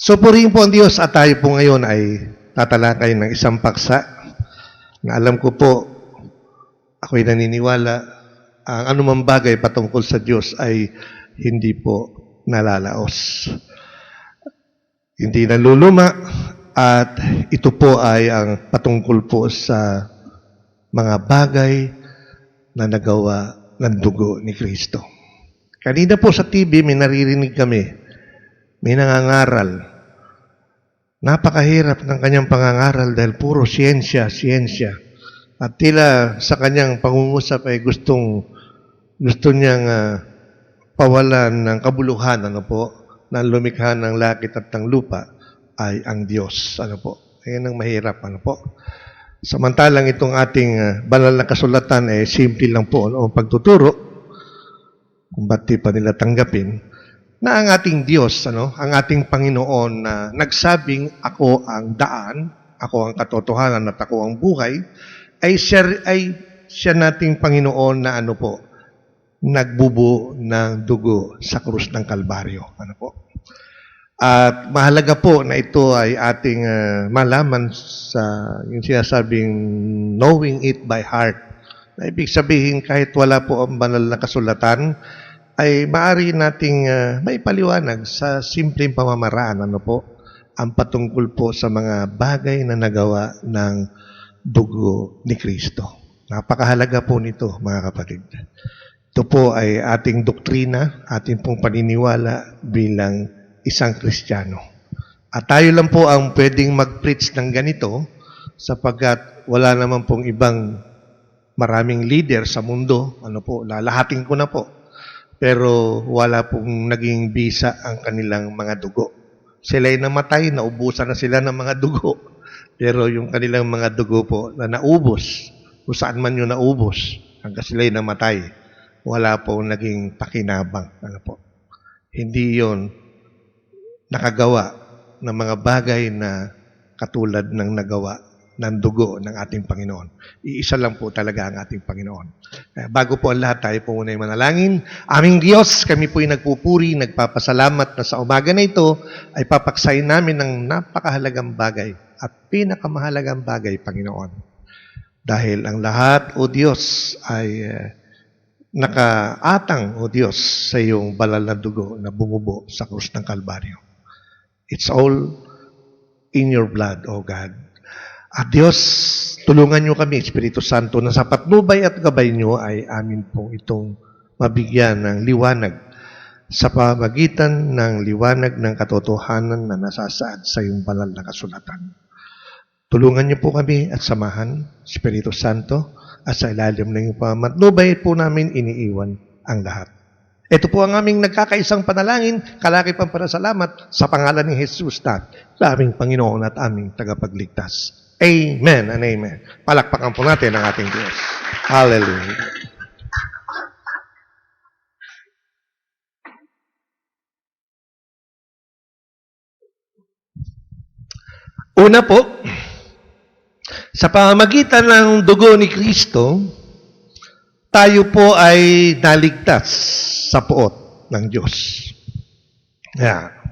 Purihin po ang Diyos at tayo po ngayon ay tatalakay ng isang paksa na alam ko po, ako'y naniniwala, ang anumang bagay patungkol sa Diyos ay hindi po nalalaos. Hindi naluluma at ito po ay ang patungkol po sa mga bagay na nagawa ng dugo ni Kristo. Kanina po sa TV may naririnig kami, may nangangaral. Napakahirap ng kanyang pangangaral dahil puro siyensya. At tila sa kanyang pangungusap ay gusto niyang pawalan ng kabuluhan, ng lumikha ng langit at ng lupa ay ang Diyos. Ayan ang mahirap, Samantalang itong ating banal na kasulatan ay simple lang po ang pagtuturo, kung ba't di pa nila tanggapin, na ang ating Diyos, ang ating Panginoon na nagsabing, ako ang daan, ako ang katotohanan at ako ang buhay, ay siya nating Panginoon na nagbubo ng dugo sa krus ng Kalbaryo. At mahalaga po na ito ay ating malaman sa yung sinasabing knowing it by heart. Na ibig sabihin kahit wala po ang banal na kasulatan, ay maaari nating may paliwanag sa simpleng pamamaraan, ang patungkol po sa mga bagay na nagawa ng dugo ni Kristo. Napakahalaga po nito, mga kapatid. Ito po ay ating doktrina, ating pong paniniwala bilang isang Kristiyano. At tayo lang po ang pwedeng mag-preach ng ganito sapagkat wala naman pong ibang maraming leader sa mundo. Lalahatin ko na po. Pero wala pong naging bisa ang kanilang mga dugo. Sila'y namatay, naubusan na sila ng mga dugo. Pero yung kanilang mga dugo po na naubos, kung saan man yung naubos, hanggang sila'y namatay, wala pong naging pakinabang. Hindi yon nakagawa ng mga bagay na katulad ng nagawa ng dugo ng ating Panginoon. Iisa lang po talaga ang ating Panginoon. Bago po ang lahat, tayo po muna ay manalangin. Aming Diyos, kami po ay nagpupuri, nagpapasalamat na sa umaga na ito ay papaksayin namin ng napakahalagang bagay at pinakamahalagang bagay, Panginoon. Dahil ang lahat, O Diyos, ay nakaatang, O Diyos, sa iyong banal na dugo na bumubo sa krus ng Kalbaryo. It's all in your blood, O God. At Diyos, tulungan niyo kami, Espiritu Santo, na sa patnubay at gabay niyo ay amin pong itong mabigyan ng liwanag sa pamagitan ng liwanag ng katotohanan na nasasaad sa iyong banal na kasulatan. Tulungan niyo po kami at samahan, Espiritu Santo, at sa ilalim ng iyong pamatnubay po namin iniiwan ang lahat. Ito po ang aming nagkakaisang panalangin, kalakipang parasalamat sa pangalan ni Jesus na aming Panginoon at aming tagapagligtas. Amen and amen. Palakpakan po natin ang ating Diyos. Hallelujah. Una po, sa pamamagitan ng dugo ni Kristo, tayo po ay naligtas sa poot ng Diyos. Yeah.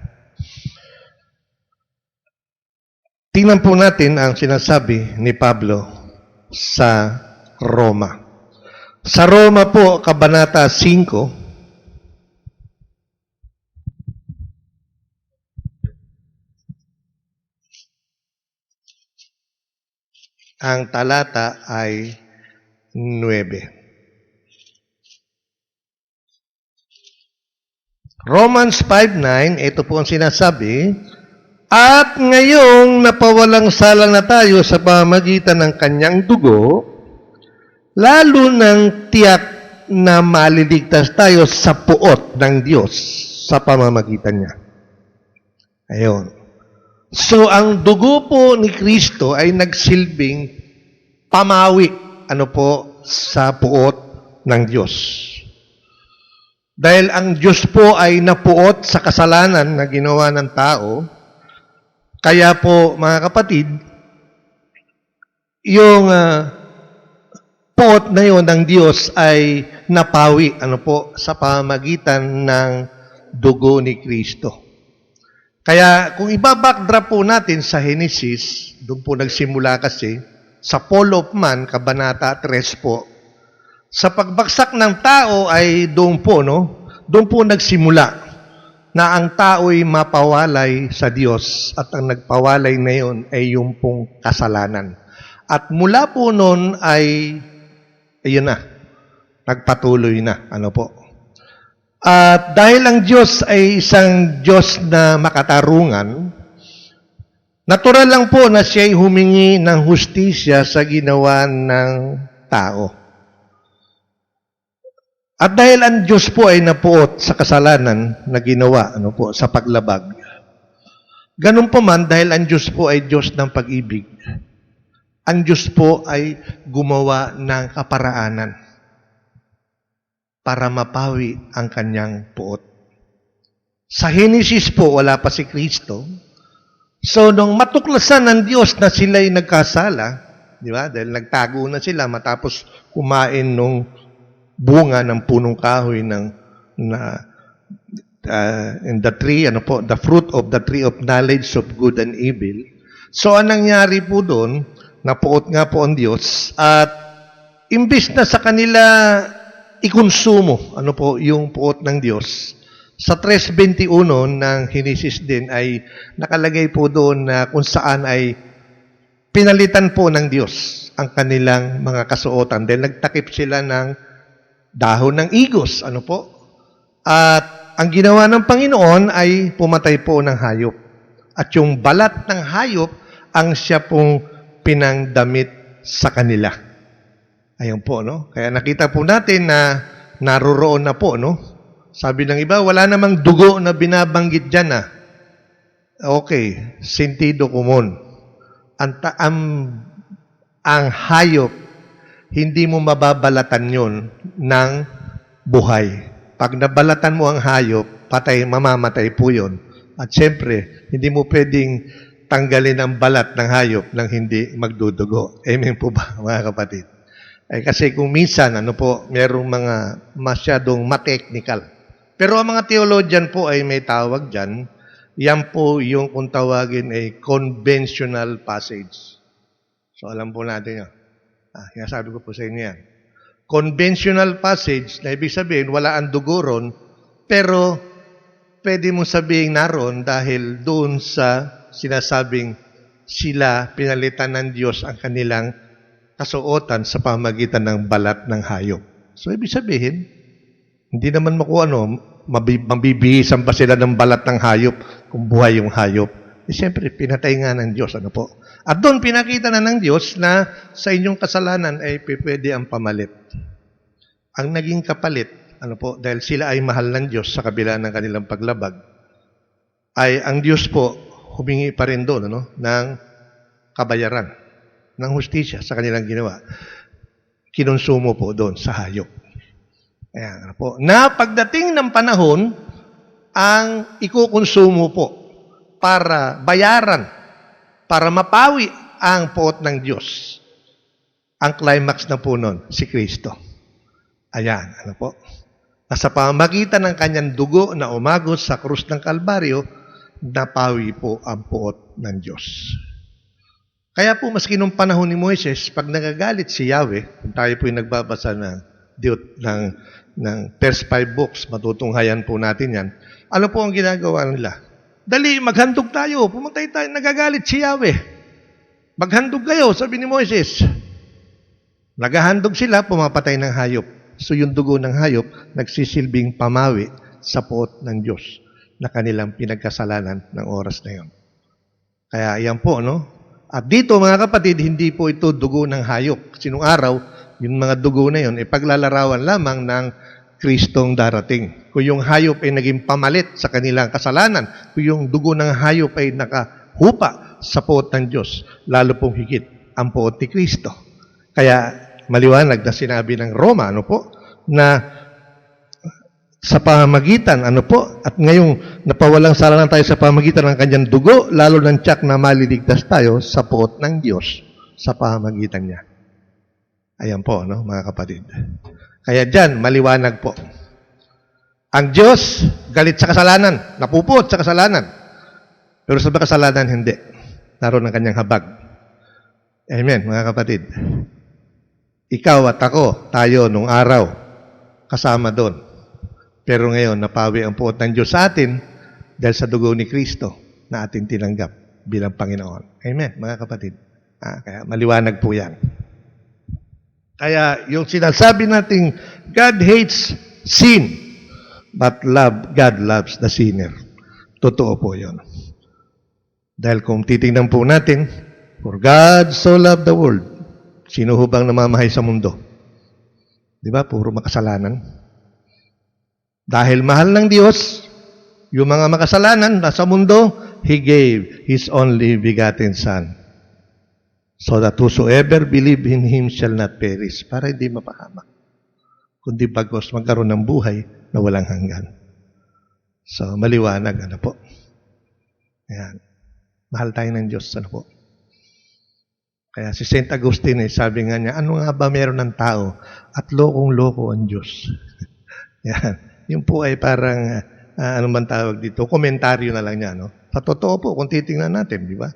Tingnan po natin ang sinasabi ni Pablo sa Roma. Sa Roma po, Kabanata 5, ang talata ay 9. Romans 5:9, ito po ang sinasabi, at ngayong napawalang sala na tayo sa pamamagitan ng kanyang dugo, lalo ng tiyak na maliligtas tayo sa puot ng Diyos sa pamamagitan niya. Ayun. So, ang dugo po ni Kristo ay nagsilbing pamawi, sa puot ng Diyos. Dahil ang Diyos po ay napuot sa kasalanan na ginawa ng tao, kaya po, mga kapatid, yung puot na yun ng Diyos ay napawi, sa pamamagitan ng dugo ni Kristo. Kaya kung ibabackdrop po natin sa Genesis, doon po nagsimula kasi, sa fall of man, Kabanata 3 po, sa pagbagsak ng tao ay doon po, no? Doon po nagsimula na ang tao'y mapawalay sa Diyos at ang nagpawalay na yun ay yung pong kasalanan. At mula po noon ay, ayun na, nagpatuloy na. Ano po? At dahil ang Diyos ay isang Diyos na makatarungan, natural lang po na siya ay humingi ng hustisya sa ginawa ng tao. At dahil ang Diyos po ay napuot sa kasalanan na ginawa sa paglabag, ganun po man dahil ang Diyos po ay Diyos ng pag-ibig, ang Diyos po ay gumawa ng kaparaanan para mapawi ang kanyang puot. Sa Genesis po, wala pa si Kristo. So, nung matuklasan ng Diyos na sila'y nagkasala, di ba? Dahil nagtago na sila matapos kumain nung bunga ng punong kahoy in the tree, the fruit of the tree of knowledge of good and evil. So, anong nangyari po doon? Napuot nga po ang Diyos at imbis na sa kanila ikonsumo, yung puot ng Diyos. Sa 3:21 ng Genesis din ay nakalagay po doon na kung saan ay pinalitan po ng Diyos ang kanilang mga kasuotan. Dahil nagtakip sila ng dahon ng igos, At ang ginawa ng Panginoon ay pumatay po ng hayop. At yung balat ng hayop ang siya pong pinangdamit sa kanila. Ayun po, no? Kaya nakita po natin na naroroon na po, no? Sabi ng iba, wala namang dugo na binabanggit dyan, Okay, sentido común. Ang hayop, hindi mo mababalatan yon ng buhay. Pag nabalatan mo ang hayop, mamamatay po yun. At siyempre, hindi mo pwedeng tanggalin ang balat ng hayop nang hindi magdudugo. Amen po ba, mga kapatid? Kasi kung minsan, merong mga masyadong ma-technical. Pero ang mga theologian po ay may tawag dyan. Yan po yung kung tawagin ay conventional passage. So alam po natin yun. Sabi ko po sa inyo yan. Conventional passage, na ibig sabihin, wala ang dugo ron, pero pwede mong sabihin naroon dahil doon sa sinasabing sila pinalitan ng Diyos ang kanilang kasuotan sa pamagitan ng balat ng hayop. So, ibig sabihin, hindi naman mabibihisan ba sila ng balat ng hayop kung buhay yung hayop? Siyempre, pinatay nga ng Diyos. At doon, pinakita na ng Diyos na sa inyong kasalanan ay pwede ang pamalit. Ang naging kapalit, dahil sila ay mahal ng Diyos sa kabila ng kanilang paglabag, ay ang Diyos po, humingi pa rin doon, ng kabayaran, ng hustisya sa kanilang ginawa. Kinonsumo po doon sa hayop. Ayan, po. Na pagdating ng panahon, ang ikukonsumo po para bayaran, para mapawi ang puot ng Diyos. Ang climax na po nun, si Kristo. Ayan, po. Nasa pamamagitan ng kanyang dugo na umagos sa krus ng Kalbaryo, napawi po ang puot ng Diyos. Kaya po, maski nung panahon ni Moises, pag nagagalit si Yahweh, kung tayo po yung nagbabasa ng first 5 books, matutunghayan po natin yan, ano po ang ginagawa nila? Dali, maghandog tayo, pumatay tayo, nagagalit si Yahweh. Maghandog kayo, sabi ni Moises. Naghahandog sila, pumapatay ng hayop. So yung dugo ng hayop, nagsisilbing pamawi sa puot ng Diyos na kanilang pinagkasalanan ng oras na yon. Kaya yan po, At dito, mga kapatid, hindi po ito dugo ng hayop. Sinong araw, yung mga dugo na yon, paglalarawan lamang ng Kristong darating. Kung yung hayop ay naging pamalit sa kanilang kasalanan, kung yung dugo ng hayop ay nakahupa sa puot ng Diyos, lalo pong higit ang puot ni Kristo. Kaya maliwanag na sinabi ng Roma, na sa pamamagitan, at ngayong napawalang sala na tayo sa pamamagitan ng kanyang dugo, lalo ng tiyak na maliligtas tayo sa puot ng Diyos sa pamamagitan niya. Ayan po, mga kapatid. Kaya dyan, maliwanag po. Ang Diyos, galit sa kasalanan, napupuot sa kasalanan. Pero sa makasalanan, hindi. Naroon ang kanyang habag. Amen, mga kapatid. Ikaw at ako, tayo nung araw, kasama doon. Pero ngayon, napawi ang puot ng Diyos sa atin dahil sa dugo ni Kristo na ating tinanggap bilang Panginoon. Amen, mga kapatid. Kaya maliwanag po yan. Kaya yung sinasabi nating God hates sin, but God loves the sinner. Totoo po yun. Dahil kung titingnan po natin, for God so loved the world, sino ho bang namamahay sa mundo? Di ba? Puro makasalanan. Dahil mahal ng Diyos, yung mga makasalanan nasa mundo, He gave His only begotten Son. So that whosoever believe in Him shall not perish. Para hindi mapahamak. Kundi bagos magkaroon ng buhay na walang hanggan. So, maliwanag. Ano po? Ayan. Mahal tayo ng Diyos. Ano po? Kaya si St. Agustin, sabi nga niya, ano nga ba meron ng tao at lokong-loko ang Diyos? Yan. Yung po ay parang, ano man tawag dito, komentaryo na lang niya. No? Sa totoo po, kung titingnan natin, di ba?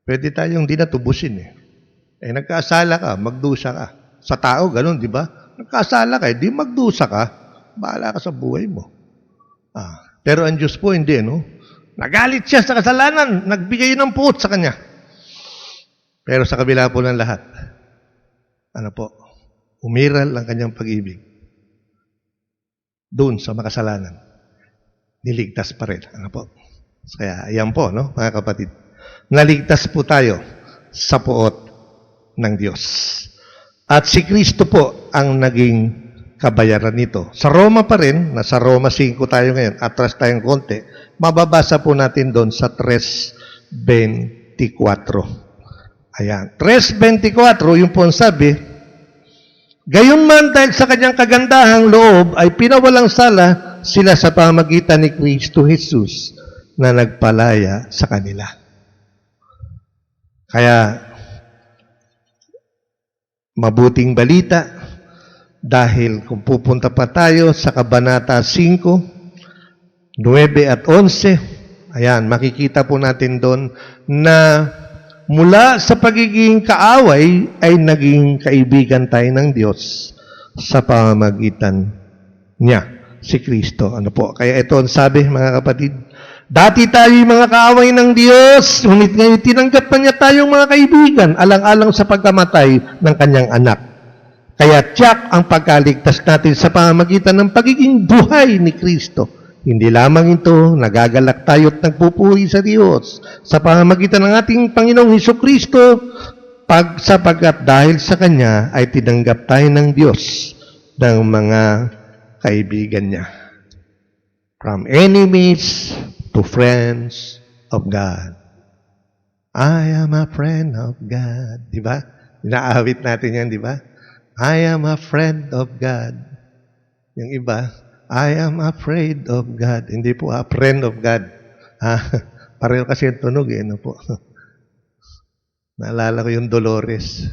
Pwede tayong di natubusin eh. Nagkasala ka, magdusa ka. Sa tao, ganun, di ba? Nagkasala ka, di magdusa ka, bahala ka sa buhay mo. Pero ang Diyos po, hindi, no? Nagalit siya sa kasalanan, nagbigay ng puot sa kanya. Pero sa kabila po ng lahat, ano po, umiral ang kanyang pag-ibig. Doon sa makasalanan, niligtas pa rin. Ano po? Kaya, ayan po, no, mga kapatid. Naligtas po tayo sa puot ng Diyos. At si Kristo po ang naging kabayaran nito. Sa Roma pa rin, nasa Roma 5 tayo ngayon, atras tayong konti, mababasa po natin doon sa 3:24. Ayan. 3:24, yung po ang sabi, gayunman dahil sa kanyang kagandahang loob ay pinawalang sala sila sa pamagitan ni Kristo Jesus na nagpalaya sa kanila. Kaya, mabuting balita dahil kung pupunta pa tayo sa Kabanata 5, 9 at 11, ayan, makikita po natin doon na mula sa pagiging kaaway ay naging kaibigan tayo ng Diyos sa pamamagitan niya, si Kristo. Ano po? Kaya ito ang sabi, mga kapatid, dati tayo mga kaaway ng Diyos, ngunit ngayon tinanggap pa niya tayong mga kaibigan, alang-alang sa pagkamatay ng kanyang anak. Kaya tiyak ang pagkaligtas natin sa pamamagitan ng pagiging buhay ni Kristo. Hindi lamang ito, nagagalak tayo at nagpupuri sa Diyos sa pamamagitan ng ating Panginoong Hesukristo, sapagkat dahil sa Kanya ay tinanggap tayo ng Diyos ng mga kaibigan niya. From enemies to friends of God. I am a friend of God. Diba? Inaawit natin yan, diba? I am a friend of God. Yung iba, I am afraid of God. Hindi po, a friend of God. Pareho kasi yung tunog, ano po. Naalala ko yung Dolores.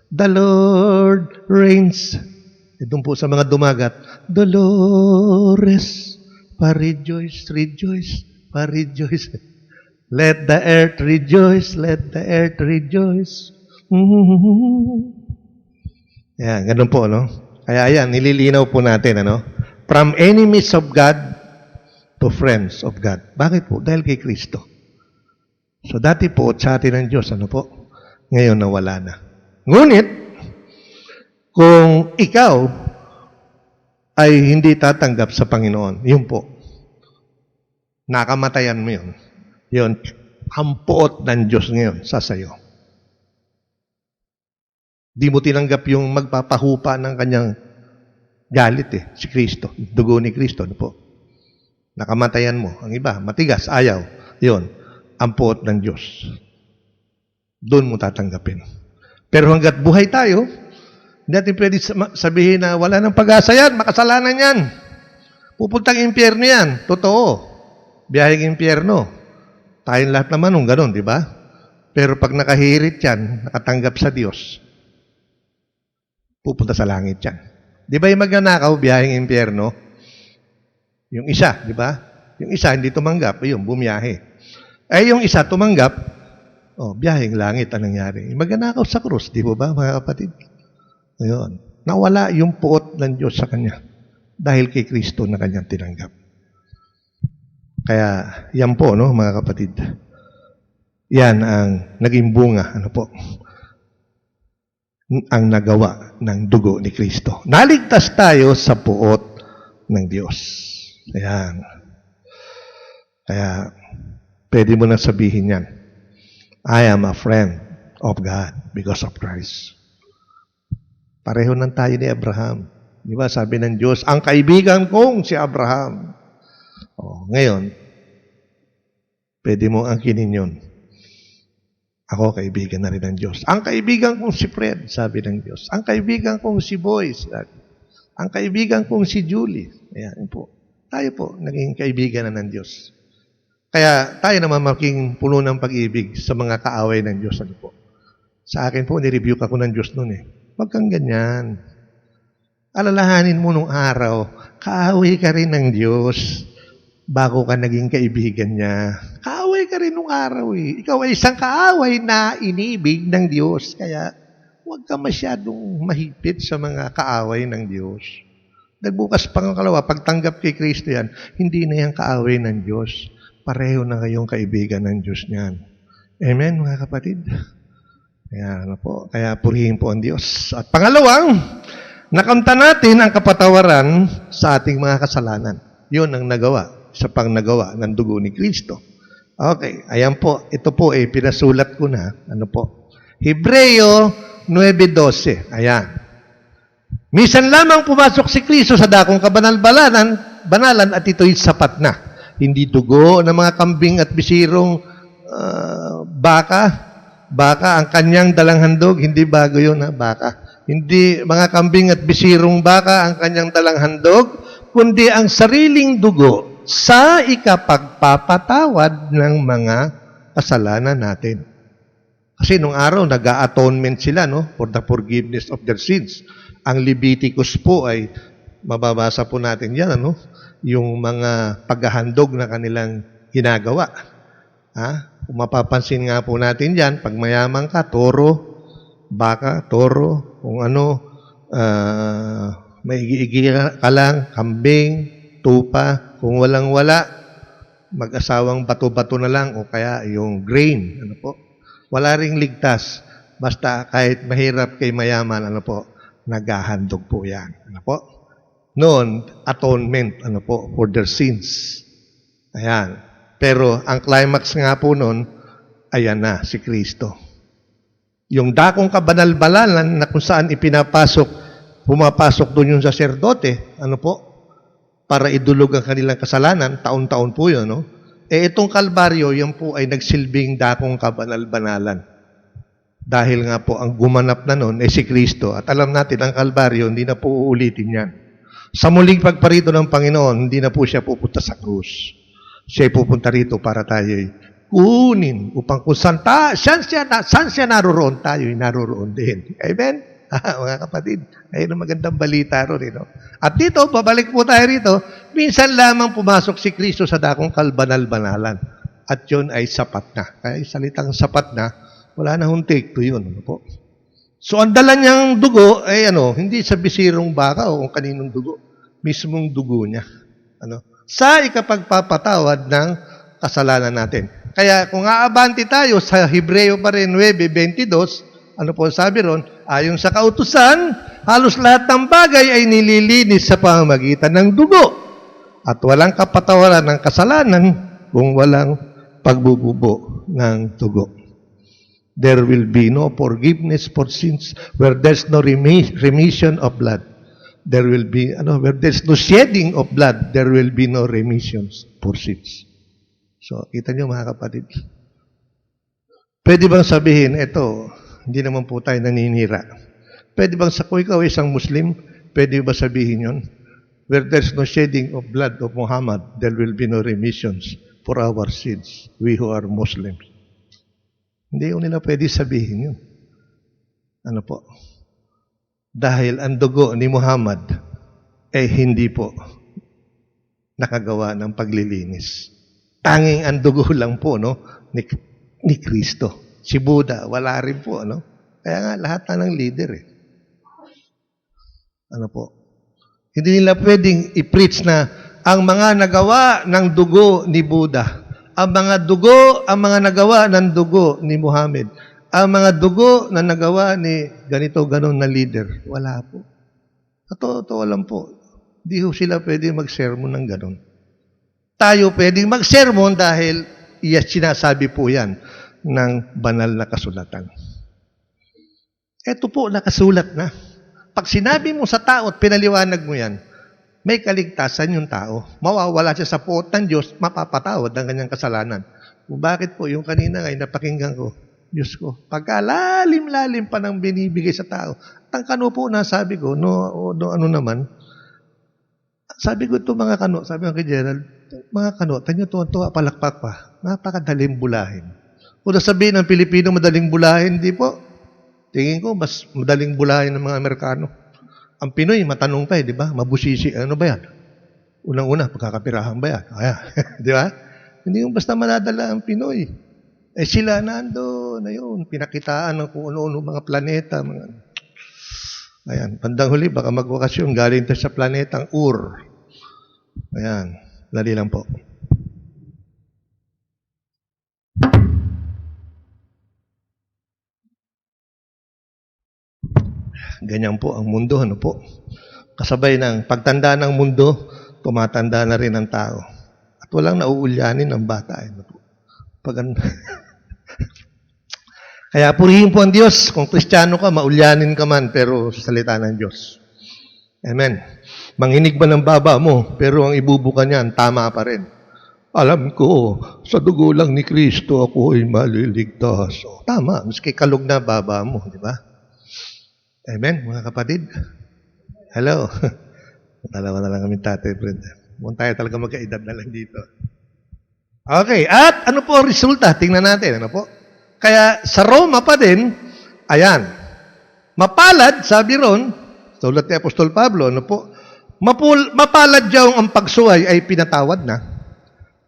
The Lord reigns. Doon po sa mga dumagat, Dolores, pa-rejoice, rejoice, pa-rejoice. Let the earth rejoice, let the earth rejoice. Yan, ganun po, no? Kaya ayan, nililinaw po natin, ano? From enemies of God to friends of God. Bakit po? Dahil kay Kristo. So, dati po, sa atin ng Diyos, ano po? Ngayon, nawala na. Ngunit, kung ikaw ay hindi tatanggap sa Panginoon, yun po, nakamatayan mo yun. Yun, ang puot ng Diyos ngayon sa sayo. Di mo tinanggap yung magpapahupa ng kanyang galit si Kristo, dugo ni Kristo, ano po. Nakamatayan mo. Ang iba, matigas, ayaw. Yun, ang puot ng Diyos. Doon mo tatanggapin. Pero hanggat buhay tayo, hindi natin pwede sabihin na wala nang pag-asa yan, makasalanan yan. Pupuntang impyerno yan. Totoo. Biyaheng impyerno. Tayong lahat naman nung ganun, di ba? Pero pag nakahirit yan, nakatanggap sa Diyos, pupunta sa langit yan. Di ba yung magnanakaw, biyaheng impyerno? Yung isa, di ba? Yung isa, hindi tumanggap, yung bumiyahe. Ay yung isa tumanggap, biyaheng langit ang nangyari. Magnanakaw sa krus, di po ba mga kapatid? Ayun. Nawala yung puot ng Diyos sa kanya dahil kay Kristo na kanyang tinanggap. Kaya yan po, no, mga kapatid. Yan ang naging bunga, ang nagawa ng dugo ni Kristo. Naligtas tayo sa puot ng Diyos. Ayan. Kaya, pwede mo na sabihin yan. I am a friend of God because of Christ. Pareho nang tayo ni Abraham. Di ba? Sabi ng Diyos, ang kaibigan kong si Abraham. Ngayon, pwede mo angkinin yun. Ako, kaibigan na rin ng Diyos. Ang kaibigan kong si Fred, sabi ng Diyos. Ang kaibigan kong si Boy, sabi. Ang kaibigan kong si Julie. Ayan po. Tayo po, naging kaibigan na ng Diyos. Kaya tayo naman maging puno ng pag-ibig sa mga kaaway ng Diyos. Ano po? Sa akin po, nirebuke ako ng Diyos noon eh. Huwag kang ganyan. Alalahanin mo nung araw, kaaway ka rin ng Diyos bago ka naging kaibigan niya. Kaaway ka rin nung araw eh. Ikaw ay isang kaaway na inibig ng Diyos. Kaya huwag ka masyadong mahigpit sa mga kaaway ng Diyos. Nagbukas pangalawa, pagtanggap kay Kristo yan, hindi na yan kaaway ng Diyos. Pareho na kayong kaibigan ng Diyos niyan. Amen, mga kapatid? Kaya purihin po ang Diyos. At pangalawang, nakamta natin ang kapatawaran sa ating mga kasalanan. Yun ang nagawa, sa pangnagawa ng dugo ni Kristo. Okay, ayan po. Ito po pinasulat ko na. Hebreo 9:12. Ayan. Minsan lamang pumasok si Kristo sa dakong banalan at ito'y sapat na. Hindi dugo ng mga kambing at bisirong baka. Baka ang kanyang dalang handog, hindi bago yun, baka. Hindi mga kambing at bisirong baka ang kanyang dalang handog, kundi ang sariling dugo sa ikapagpapatawad ng mga kasalanan natin. Kasi nung araw, nag-atonement sila, for the forgiveness of their sins. Ang Leviticus po ay, mababasa po natin yan, yung mga paghahandog na kanilang ginagawa. Kung mapapansin nga po natin yan, pag mayaman ka, toro, baka, toro, kung may igi ka lang, kambing, tupa, kung walang-wala, mag-asawang bato-bato na lang, o kaya yung grain, wala ring ligtas. Basta kahit mahirap kay mayaman, naghahandog po yan. Noon, atonement, for their sins. Ayan. Pero ang climax nga po noon, ayan na, si Kristo. Yung dakong kabanal-banalan na kung saan pumapasok doon yung saserdote, para idulog ang kanilang kasalanan, taon-taon po yun, itong Kalbaryo, yan po ay nagsilbing dakong kabanal-banalan. Dahil nga po, ang gumanap na noon si Kristo. At alam natin, ang Kalbaryo, hindi na po uulitin yan. Sa muling pagparito ng Panginoon, hindi na po siya pupunta sa krus. Siya pupunta rito para tayo'y kunin upang kung saan siya naroon, tayo'y naroon din. Amen? Mga kapatid, ayun ang magandang balita ron. At dito, babalik po tayo rito, minsan lamang pumasok si Kristo sa dakong kalbanal-banalan. At yun ay sapat na. Kaya salitang sapat na, wala na take to yun. So, ang dala niyang dugo ay hindi sa bisirong baka o kung kaninong dugo. Mismong dugo niya. Sa ikapagpapatawad ng kasalanan natin. Kaya kung aabanti tayo sa Hebreo pa rin 9:22, po sabi ron? Ayon sa kautusan, halos lahat ng bagay ay nililinis sa pamamagitan ng dugo. At walang kapatawaran ng kasalanan kung walang pagbububo ng dugo. There will be no forgiveness for sins where there's no remission of blood. There will be, where there's no shedding of blood, there will be no remissions for sins. So, kita nyo mga kapatid. Pwede bang sabihin, hindi naman po tayo naninira. Pwede bang kung ikaw isang Muslim, pwede ba sabihin yun? Where there's no shedding of blood of Muhammad, there will be no remissions for our sins, we who are Muslims. Hindi yun nila pwede sabihin yun. Dahil ang dugo ni Muhammad hindi po nakagawa ng paglilinis. Tanging ang dugo lang po, no? Ni Kristo. Si Buddha, wala rin po, ano? Kaya nga, lahat na ng leader, eh. Ano po? Hindi nila pwedeng i-preach na ang mga nagawa ng dugo ni Buddha, ang mga nagawa ng dugo ni Muhammad, ang mga dugo na nagawa ni ganito-ganon na leader, wala po. Totoo lang po. Di ho sila pwedeng mag-sermon ng ganon. Tayo pwedeng mag-sermon dahil sinasabi po yan ng banal na kasulatan. Ito po, nakasulat na. Pag sinabi mo sa tao at pinaliwanag mo yan, may kaligtasan yung tao. Mawawala siya sa poot ng Diyos, mapapatawad ang kanyang kasalanan. Kung bakit po, yung kanina ngay napakinggan ko, Diyos ko, pagkalalim-lalim pa ng binibigay sa tao. Ang kano po nasabi ko, ano naman, sabi ko ito mga kano, sabi ko kay Gerald, mga kano, tanyo tuwa palakpak pa, napakadaling bulahin. Kung sabihin ng Pilipino madaling bulahin, di po. Tingin ko, mas madaling bulahin ng mga Amerikano. Ang Pinoy, matanong pa di ba? Mabusisi, ano ba yan? Unang-una, pagkakapirahan ba yan? Kaya, di ba? Hindi yung basta madadala ang Pinoy. Sila nando na yun, pinakitaan ng kung ano-ano mga planeta. Ayan, bandang huli, baka magwakasyon, galing tayo sa planetang Ur. Ayan, dali lang po. Ganyan po ang mundo, ano po? Kasabay ng pagtanda ng mundo, tumatanda na rin ang tao. At walang nauulyanin ang bata. Ano po? Kaya purihin po ang Diyos. Kung Kristiyano ka, maulyanin ka man, pero sa salita ng Diyos. Amen. Manginig ba ng baba mo, pero ang ibubuka niyan, tama pa rin. Alam ko, sa dugo lang ni Kristo ako ay maliligtas. So, tama, maski kalog na baba mo, di ba? Amen, mga kapatid. Hello. Dalawa na lang kami tatay, friend. Mukhang tayo talaga magkaedad na lang dito. Okay, at ano po ang resulta? Tingnan natin, ano po? Kaya sa Roma pa din, ayan, mapalad, sabi ron, sulat ni Apostol Pablo, ano po? Mapalad daw ang pagsuway ay pinatawad na.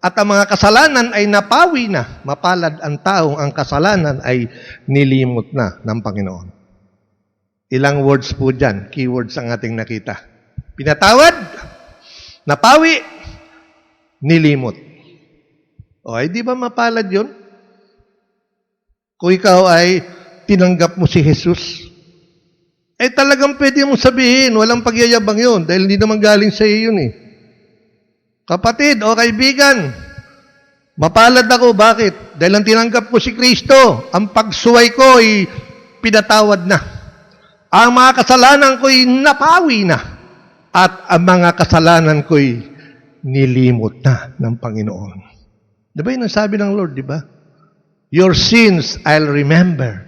At ang mga kasalanan ay napawi na. Mapalad ang taong ang kasalanan ay nilimot na ng Panginoon. Ilang words po dyan, keywords ang ating nakita. Pinatawad, napawi, nilimot. O, ay di ba mapalad yun? Kung ikaw ay tinanggap mo si Jesus, eh talagang pwede mong sabihin, walang pagyayabang yun, dahil hindi naman galing sa iyo yun eh. Kapatid o kaibigan, mapalad ako, bakit? Dahil ang tinanggap ko si Kristo, ang pagsuway ko ay pinatawad na. Ang mga kasalanan ko'y napawi na. At ang mga kasalanan ko'y nilimot na ng Panginoon. Di ba yun ang sabi ng Lord, di ba? Your sins I'll remember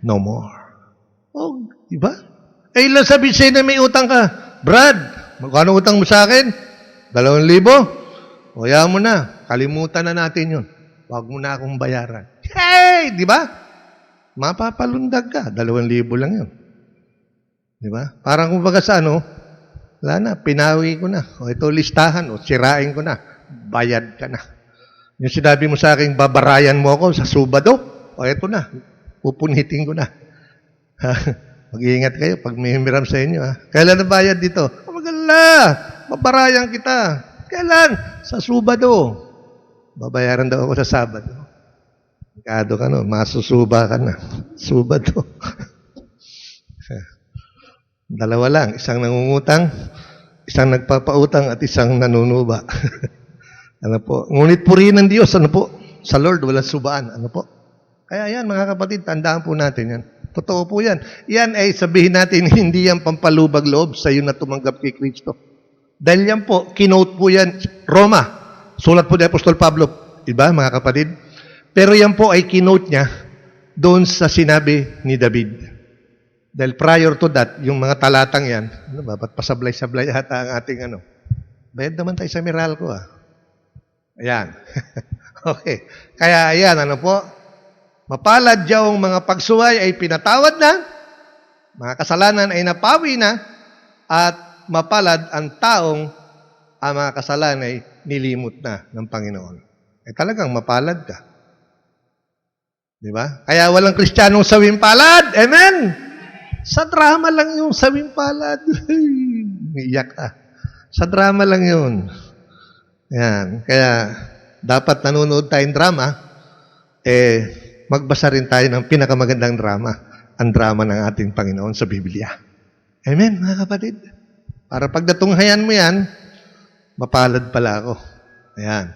no more. Oh, di ba? Eh, ilang sabihin sa'yo na may utang ka. Brad, magkano utang mo sa akin? 2,000? O, yan mo na. Kalimutan na natin yun. Huwag mo na akong bayaran. Hey! Di ba? Mapapalundag ka. 2,000 lang yun. Di ba? Parang kumbaga sa ano, wala na, pinawi ko na. O ito listahan, o sirain ko na. Bayad ka na. Yung sinabi mo sa akin, babarayan mo ako sa Subado, o ito na, pupunitin ko na. Mag-iingat kayo pag may humiram sa inyo. Ha? Kailan na bayad dito? Magala, babarayan kita. Kailan? Sa Subado. Babayaran daw ako sa Sabado. Kado ka no, masusuba ka na. Subado. Dalawa lang, isang nangungutang, isang nagpapautang, at isang nanunuba. Ano po? Ngunit purihin ng Diyos, ano po? Sa Lord, walang subaan. Ano po? Kaya yan, mga kapatid, tandaan po natin yan. Totoo po yan. Yan ay sabihin natin, hindi yan pampalubag loob sa iyo na tumanggap kay Kristo. Dahil yan po, kinote po yan, Roma. Sulat po ni Apostol Pablo. Diba, mga kapatid? Pero yan po ay kinote niya doon sa sinabi ni David. Dahil prior to that, yung mga talatang yan, ano ba, ba't pasablay-sablay ata ang ating ano? Bayad naman tayo sa Meralco, ah. Ayan. Okay. Kaya ayan, ano po? Mapalad yung mga pagsuway ay pinatawad na, mga kasalanan ay napawi na, at mapalad ang taong ang mga kasalanan ay nilimot na ng Panginoon. talagang mapalad ka. Di ba? Kaya walang Kristiyanong sawing palad. Amen! Sa drama lang yung sawing palad. Iyak ka. Sa drama lang yun. Yan. Kaya, dapat nanonood tayong drama, magbasa rin tayo ng pinakamagandang drama, ang drama ng ating Panginoon sa Biblia. Amen, mga kapatid. Para pag natunghayan mo yan, mapalad pala ako. Ayan.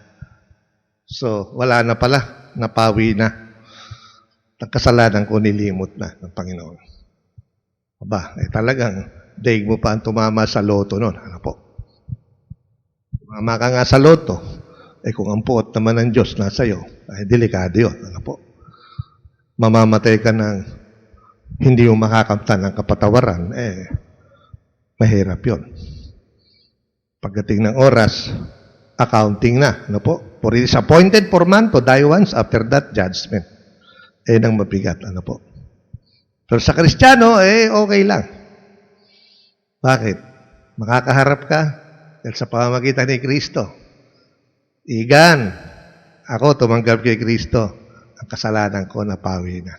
So, wala na pala. Napawi na. Ang kasalanan ko nilimot na ng Panginoon. Aba, talagang daig mo pa ang tumama sa loto noon. Ano po? Tumama ka nga sa loto. Kung ang puot naman ng Diyos nasa iyo, ay delikado yun. Ano po? Mamamatay ka ng hindi mo makakamtan ng kapatawaran, mahirap yun. Pagdating ng oras, accounting na. Ano po? For it is appointed for man to die once, after that judgment. Nang mabigat. Ano po? Pero sa Kristiyano, okay lang. Bakit? Makakaharap ka dahil sa pamamagitan ni Kristo. Igan, ako tumanggap kay Kristo. Ang kasalanan ko napawi na.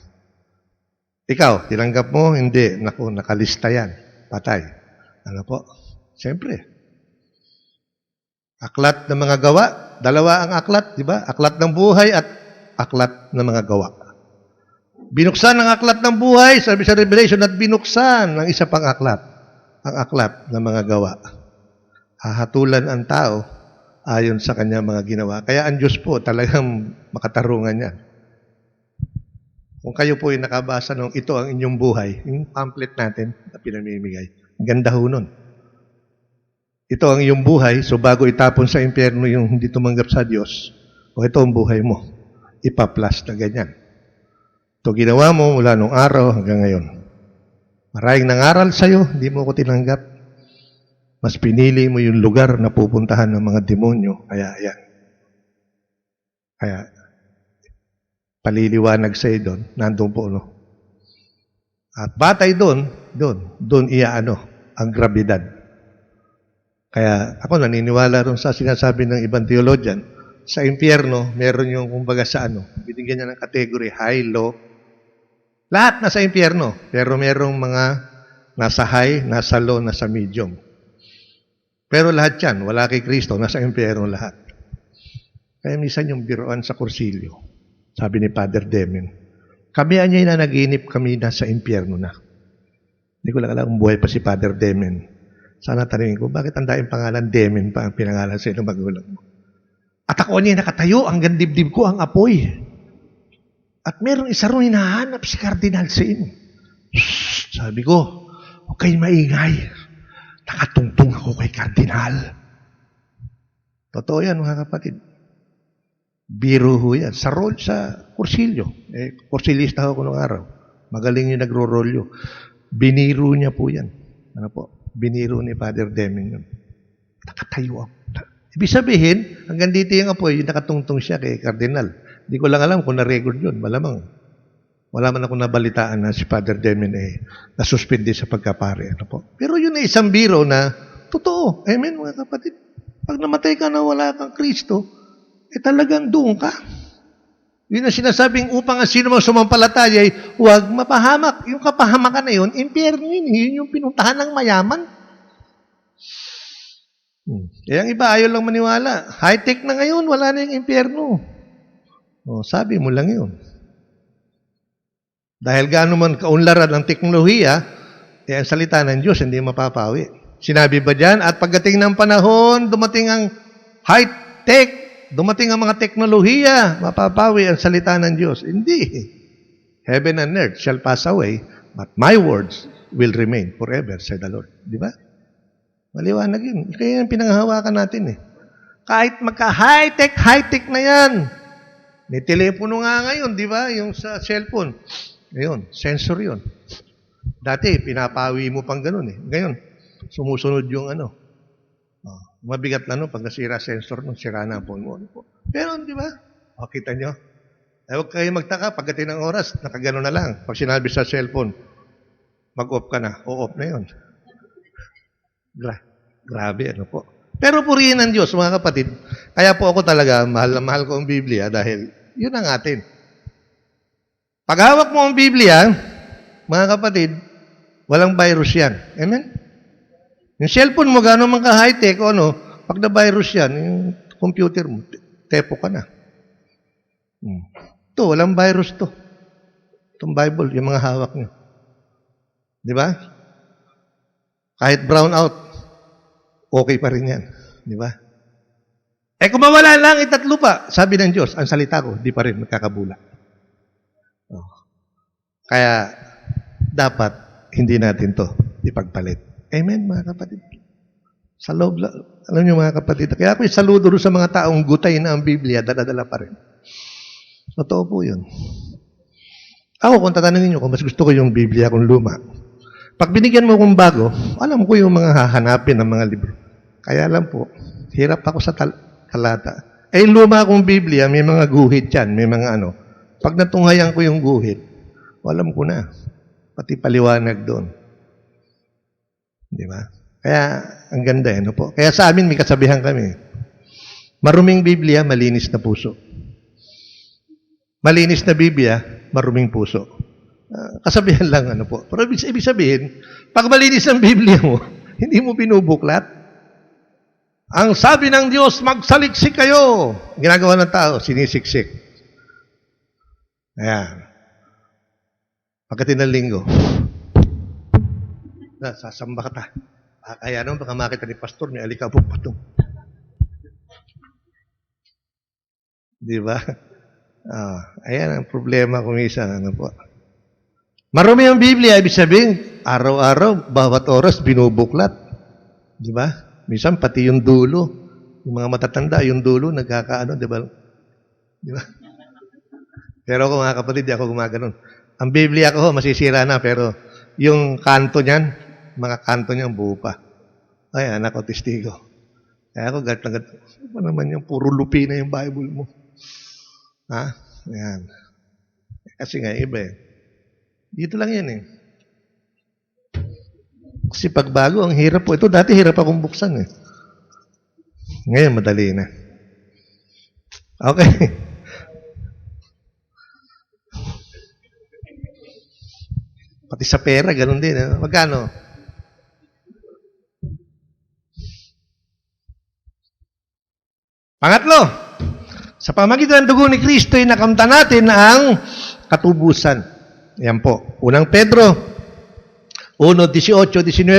Ikaw, tinanggap mo? Hindi. Naku, nakalista yan. Patay. Ano po? Siyempre. Aklat ng mga gawa. Dalawa ang aklat, di ba? Aklat ng buhay at aklat ng mga gawa. Binuksan ang aklat ng buhay, sabi sa Revelation, at binuksan ng isa pang aklat, ang aklat ng mga gawa. Hahatulan ang tao ayon sa kanyang mga ginawa. Kaya ang Diyos po talagang makatarungan yan. Kung kayo po ay nakabasa ng ito ang inyong buhay, yung pamphlet natin na pinamimigay, ang ganda ho nun. Ito ang iyong buhay, so bago itapon sa impyerno yung hindi tumanggap sa Diyos, o ito ang buhay mo, ipaplas na ganyan. Ito ginawa mo mula nung araw hanggang ngayon. Maraming nangaral sa'yo, hindi mo ko tinanggap. Mas pinili mo yung lugar na pupuntahan ng mga demonyo. Kaya, yan. Kaya, paliliwanag sa'yo doon, nandun po, no? At batay doon ang grabidad. Kaya, ako naniniwala rin sa sinasabi ng ibang theologian, sa impyerno, meron yung, kumbaga sa binigyan niya ng category, high, low. Lahat nasa impyerno, pero merong mga nasa high, nasa low, nasa medium. Pero lahat yan, wala kay Kristo, nasa impyerno lahat. Kaya minsan yung biruan sa kursilyo, sabi ni Father Demen, kami niya na naginip kami na sa impyerno na. Hindi ko lang alam kung buhay pa si Father Demen. Sana tanungin ko, bakit ang daing pangalan Demen pa ang pinangalan sa ilang magulang mo? At ako niya nakatayo, hanggang dibdib ko ang apoy. At meron isa ron hinahanap si Cardinal Sin. Sabi ko, huwag kayo maingay. Nakatungtong ako kay Cardinal. Totoo yan, mga kapatid. Biro ho yan. Sa kursilyo. Kursilista ako noong araw. Magaling yung nagro-rolyo. Biniro niya po yan. Ano po? Biniro ni Father Demen yun. Nakatayo ako. Ibig sabihin, hanggang dito yung apoy, nakatungtong siya kay Cardinal. Hindi ko lang alam kung na-record yun. Malamang. Wala man ako nabalitaan na si Father Demen nasuspindi sa pagkapare. Ano po? Pero yun ay isang biro na totoo. Amen, mga kapatid. Pag namatay ka na wala kang Kristo, talagang doon ka. Yun ang sinasabing upang ang sino mang sumampalataya ay huwag mapahamak. Yung kapahamakan na yun, impyerno yun. Yun yung pinuntahan ng mayaman. Kaya ang iba ayaw lang maniwala. High-tech na ngayon, wala na yung impyerno. Sabi mo lang yun. Dahil gaano man kaunlaran ang teknolohiya, ang salita ng Diyos hindi mapapawi. Sinabi ba dyan? At pagdating ng panahon, dumating ang high-tech, dumating ang mga teknolohiya, mapapawi ang salita ng Diyos. Hindi. Heaven and earth shall pass away, but my words will remain forever, said the Lord. Di ba? Maliwanag yun. Kaya yung pinanghahawakan natin Kahit magka-high-tech na yan. May telepono nga ngayon, di ba? Yung sa cellphone. Ngayon, sensor yun. Dati, pinapawi mo pang ganun Ngayon, sumusunod yung mabigat na pag nasira sensor nung sira na ang phone mo. Pero, di ba? Kita nyo? Huwag kayo magtaka, pagdating ng oras, nakagano na lang. Pag sinabi sa cellphone, mag-off ka na. O-off na yun. Grabe, po. Pero purihin ang Diyos, mga kapatid. Kaya po ako talaga, mahal na mahal ko ang Biblia dahil yun ang atin. Pag hawak mo ang Biblia, mga kapatid, walang virus yan. Amen? Yung cellphone mo, gano'n man ka-high-tech o ano, pag na-virus yan, yung computer mo, tepo ka na. Ito, walang virus to. Itong Bible, yung mga hawak nyo. Di ba? Kahit brown out, okay pa rin yan. Di ba? Kung mawala langit at lupa, sabi ng Diyos, ang salita ko, di pa rin magkakabula. Kaya, dapat, hindi natin to ipagpalit. Amen, mga kapatid. Sa loob, alam niyo mga kapatid, kaya ako'y saludo sa mga taong gutay na ang Biblia, dala-dala pa rin. Totoo po yun. Ako, kung tatanungin niyo, kung mas gusto ko yung Biblia kung luma, pag binigyan mo kong bago, alam ko yung mga hahanapin ng mga libro. Kaya lang po, hirap ako sa talata. Luma akong Biblia, may mga guhit yan, may mga ano. Pag natunghayan ko yung guhit, alam ko na. Pati paliwanag doon. Di ba? Kaya, ang ganda ano po. Kaya sa amin, may kasabihan kami. Maruming Biblia, malinis na puso. Malinis na Biblia, maruming puso. Kasabihan lang ano po. Pero ibig sabihin, pag malinis ang Biblia mo, hindi mo binubuklat. Ang sabi ng Diyos, magsaliksik kayo. Ginagawa ng tao, sinisiksik. Ayan. Pagdating ng linggo, sasamba ka ta. Kaya naman, baka makita ni pastor, may alikabok pa ito. Di ba? Ayan ang problema kung isa. Ano po. Marumi ang Biblia, ibig sabihin, araw-araw, bawat oras, binubuklat. Di ba? Minsan, pati yung dulo, yung mga matatanda, yung dulo, nagkakaano, di ba? Di ba? Pero ako, mga kapatid, di ako gumaganon. Ang Biblia ko, masisira na, pero yung kanto niyan, mga kanto niyan, buo pa. Ay, anak ko, testigo. Kaya ako, galit na galit. Ano ba naman yung puro lupi na yung Bible mo? Ha? Ayan. Kasi nga, iba eh. Dito lang yan eh. Kasi pagbago, ang hirap po. Ito dati hirap akong buksan eh. Ngayon, madali na. Okay. Pati sa pera, ganun din. Eh. Magkano? Pangatlo, sa pamagitan ng dugo ni Kristo ay nakamtan natin ang katubusan. Yan po. Unang Pedro 1:18-19.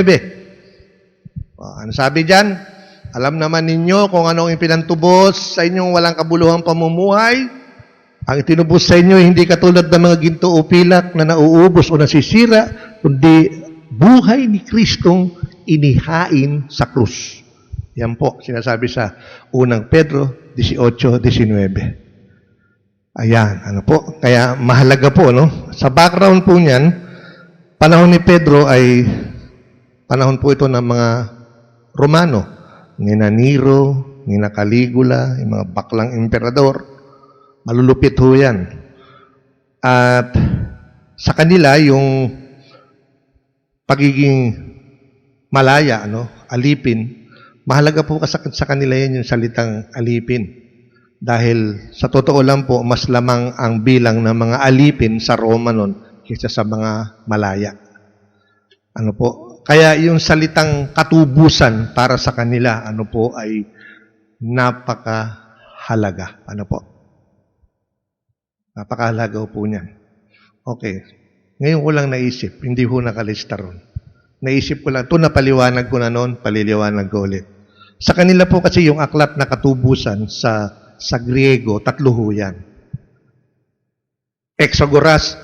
Ano sabi diyan? Alam naman ninyo kung anong ipinantubos sa inyong walang kabuluhang pamumuhay. Ang itinubos sa inyo hindi katulad ng mga ginto o pilak na nauubos o nasisira, kundi buhay ni Kristong inihain sa krus. Yan po, sinasabi sa unang Pedro 18:19. Ayan, ano po. Kaya mahalaga po, no? Sa background po niyan, panahon ni Pedro ay panahon po ito ng mga Romano. Nina Nero, Nina Caligula, yung mga baklang emperador. Malulupit ho yan. At sa kanila, yung pagiging malaya, no? Alipin, mahalaga po sa kanila yan yung salitang alipin. Dahil sa totoo lang po, mas lamang ang bilang ng mga alipin sa Roma noon kaysa sa mga malaya. Ano po? Kaya yung salitang katubusan para sa kanila, ano po, ay napakahalaga. Ano po? Napakahalaga po niyan. Okay. Ngayon ko lang naisip, hindi ho nakalista ron. Naisip ko lang, ito napaliwanag ko na noon, paliliwanag ko ulit. Sa kanila po kasi yung aklat na katubusan sa Griego, tatlo ho yan. Agorazo,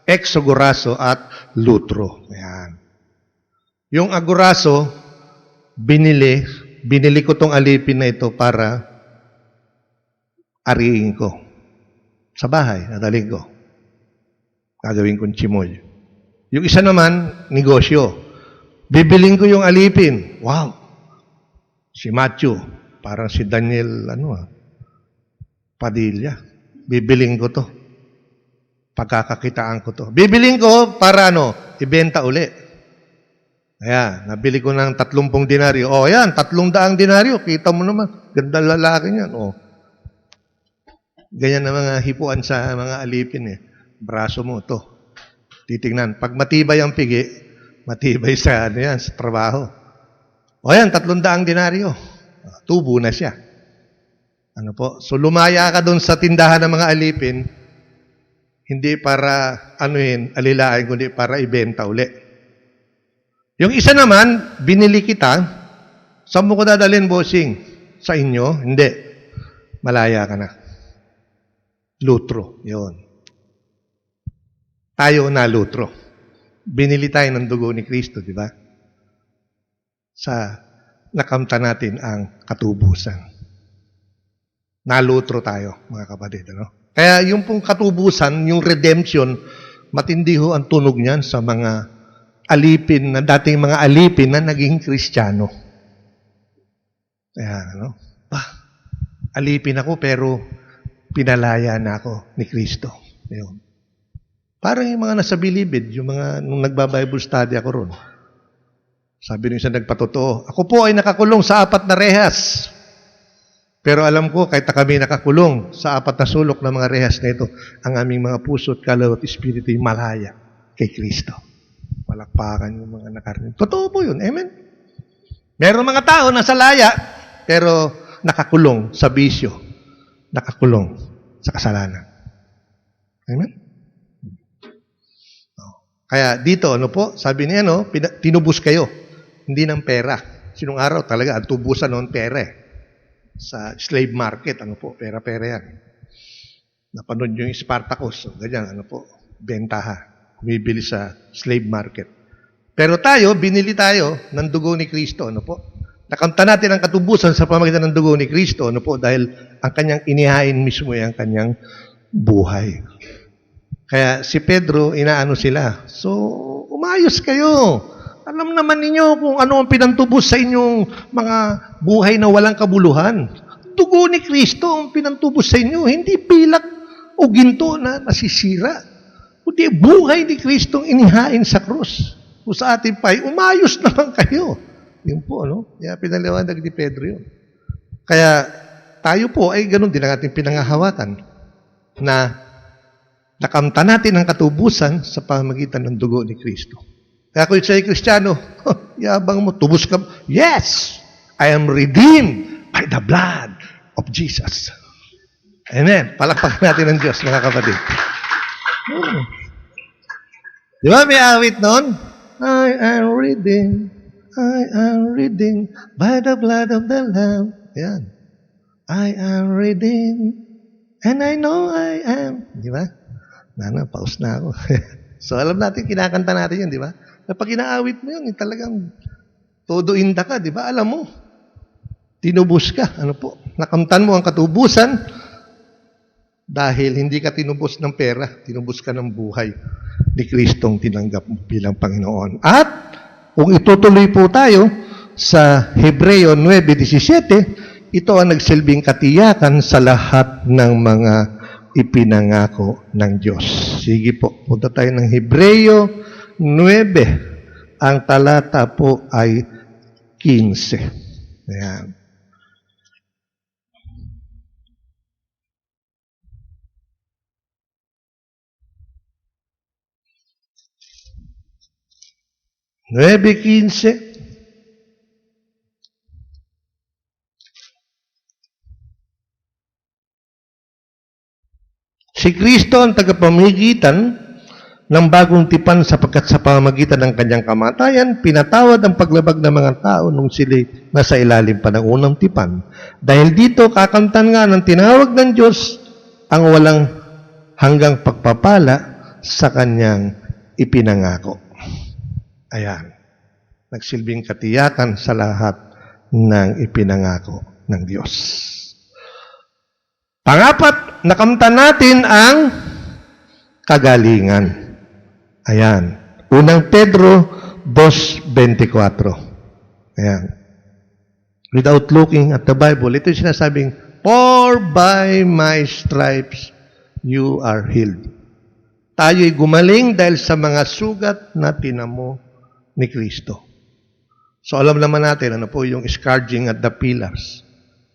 exogorazo, at lutro. Ayan. Yung agorazo, binili ko tong alipin na ito para ariin ko. Sa bahay, nadaling ko. Gagawin kong chimoy. Yung isa naman, negosyo. Bibiling ko yung alipin. Wow! Si Matthew, parang si Daniel, Padilla. Bibiling ko to. Pagkakakitaan ko to. Bibiling ko para ibenta uli. Ayan, nabili ko ng 30 denaryo. O, ayan, 300 denaryo. Kita mo naman. Ganda lalaki niyan. O. Ganyan na mga hipuan sa mga alipin eh. Braso mo, to. Titingnan. Pag matibay ang pigi, matibay sa, ano yan, sa trabaho. O, ayan, 300 denaryo. Tubo na siya. Ano po? So, lumaya ka doon sa tindahan ng mga alipin, hindi para, alilain, kundi para ibenta uli. Yung isa naman, binili kita, saan mo ko dadalhin, bossing? Sa inyo? Hindi. Malaya ka na. Lutro. Yun. Tayo na lutro. Binili tayo ng dugo ni Kristo, di ba? Nakamta natin ang katubusan. Nalutro tayo, mga kapatid. Ano? Kaya yung pong katubusan, yung redemption, matindi ho ang tunog niyan sa mga alipin, na dating mga alipin na naging Kristiyano. Kaya, ano? Alipin ako pero pinalaya na ako ni Kristo. Ayun. Parang yung mga nasa bilibid, yung mga, nung nagba-Bible study ako ron. Sabi nung isa nagpatotoo, ako po ay nakakulong sa 4 na rehas. Pero alam ko, kahit kami nakakulong sa 4 na sulok ng mga rehas na ito, ang aming mga puso at kaluluwa at espiritu ay malaya kay Kristo. Palakpakan yung mga nakarnin. Totoo po yun. Amen? Meron mga tao nasa laya, pero nakakulong sa bisyo. Nakakulong sa kasalanan. Amen? Kaya dito, ano po, sabi niya, tinubos kayo. Hindi ng pera. Sinong araw talaga, ang tubusan noon pera eh. Sa slave market, pera-pera yan. Napanood yung Spartacus, ganyan, bentaha. Bumibili sa slave market. Pero tayo, binili tayo ng dugo ni Kristo, Nakamta natin ang katubusan sa pamamagitan ng dugo ni Kristo, dahil ang kanyang inihain mismo ay ang kanyang buhay. Kaya si Pedro, inaano sila. So, umayos kayo. Alam naman ninyo kung ano ang pinantubos sa inyong mga buhay na walang kabuluhan. Dugo ni Kristo ang pinantubos sa inyo, hindi pilak o ginto na nasisira. Kundi buhay ni Kristo ang inihain sa krus. Kung sa ating pay, umayos naman kayo. Yun po, Kaya pinaliwanag ni Pedro yun. Kaya tayo po ay ganun din ang ating pinangahawatan na nakamta natin ang katubusan sa pamamagitan ng dugo ni Kristo. Kaya kung sa'yo Kristiyano, yabang mo, tubos ka. Yes! I am redeemed by the blood of Jesus. Amen. Palakpakan natin ng Diyos, mga kapatid. Di ba may awit nun? I am redeemed by the blood of the Lamb. Yan. I am redeemed and I know I am. Di ba? Paus na ako. So alam natin, kinakanta natin yun, di ba? Kapag inaawit mo yun, talagang todo inda ka, di ba? Alam mo, tinubos ka. Nakamtan mo ang katubusan dahil hindi ka tinubos ng pera, tinubos ka ng buhay ni Kristong tinanggap mo bilang Panginoon. At kung itutuloy po tayo sa Hebreo 9:17, ito ang nagsilbing katiyakan sa lahat ng mga ipinangako ng Diyos. Sige po, punta tayo ng Hebreo 9. Ang talata po ay 15. Ayan. Nueve, 15. Si Kristo ang tagapamagitan ng bagong tipan sapagkat sa pamamagitan ng kanyang kamatayan, pinatawad ang paglabag ng mga tao nung sila nasa ilalim pa ng unang tipan. Dahil dito, kakamtan nga ng tinawag ng Diyos ang walang hanggang pagpapala sa kanyang ipinangako. Ayan. Nagsilbing katiyakan sa lahat ng ipinangako ng Diyos. Pangapat, nakamtan natin ang kagalingan. Ayan. Unang Pedro 2:24. Ayan. Without looking at the Bible, ito yung sinasabing, for by my stripes you are healed. Tayo'y gumaling dahil sa mga sugat na tinamo ni Kristo. So alam naman natin, ano po yung scourging at the pillars.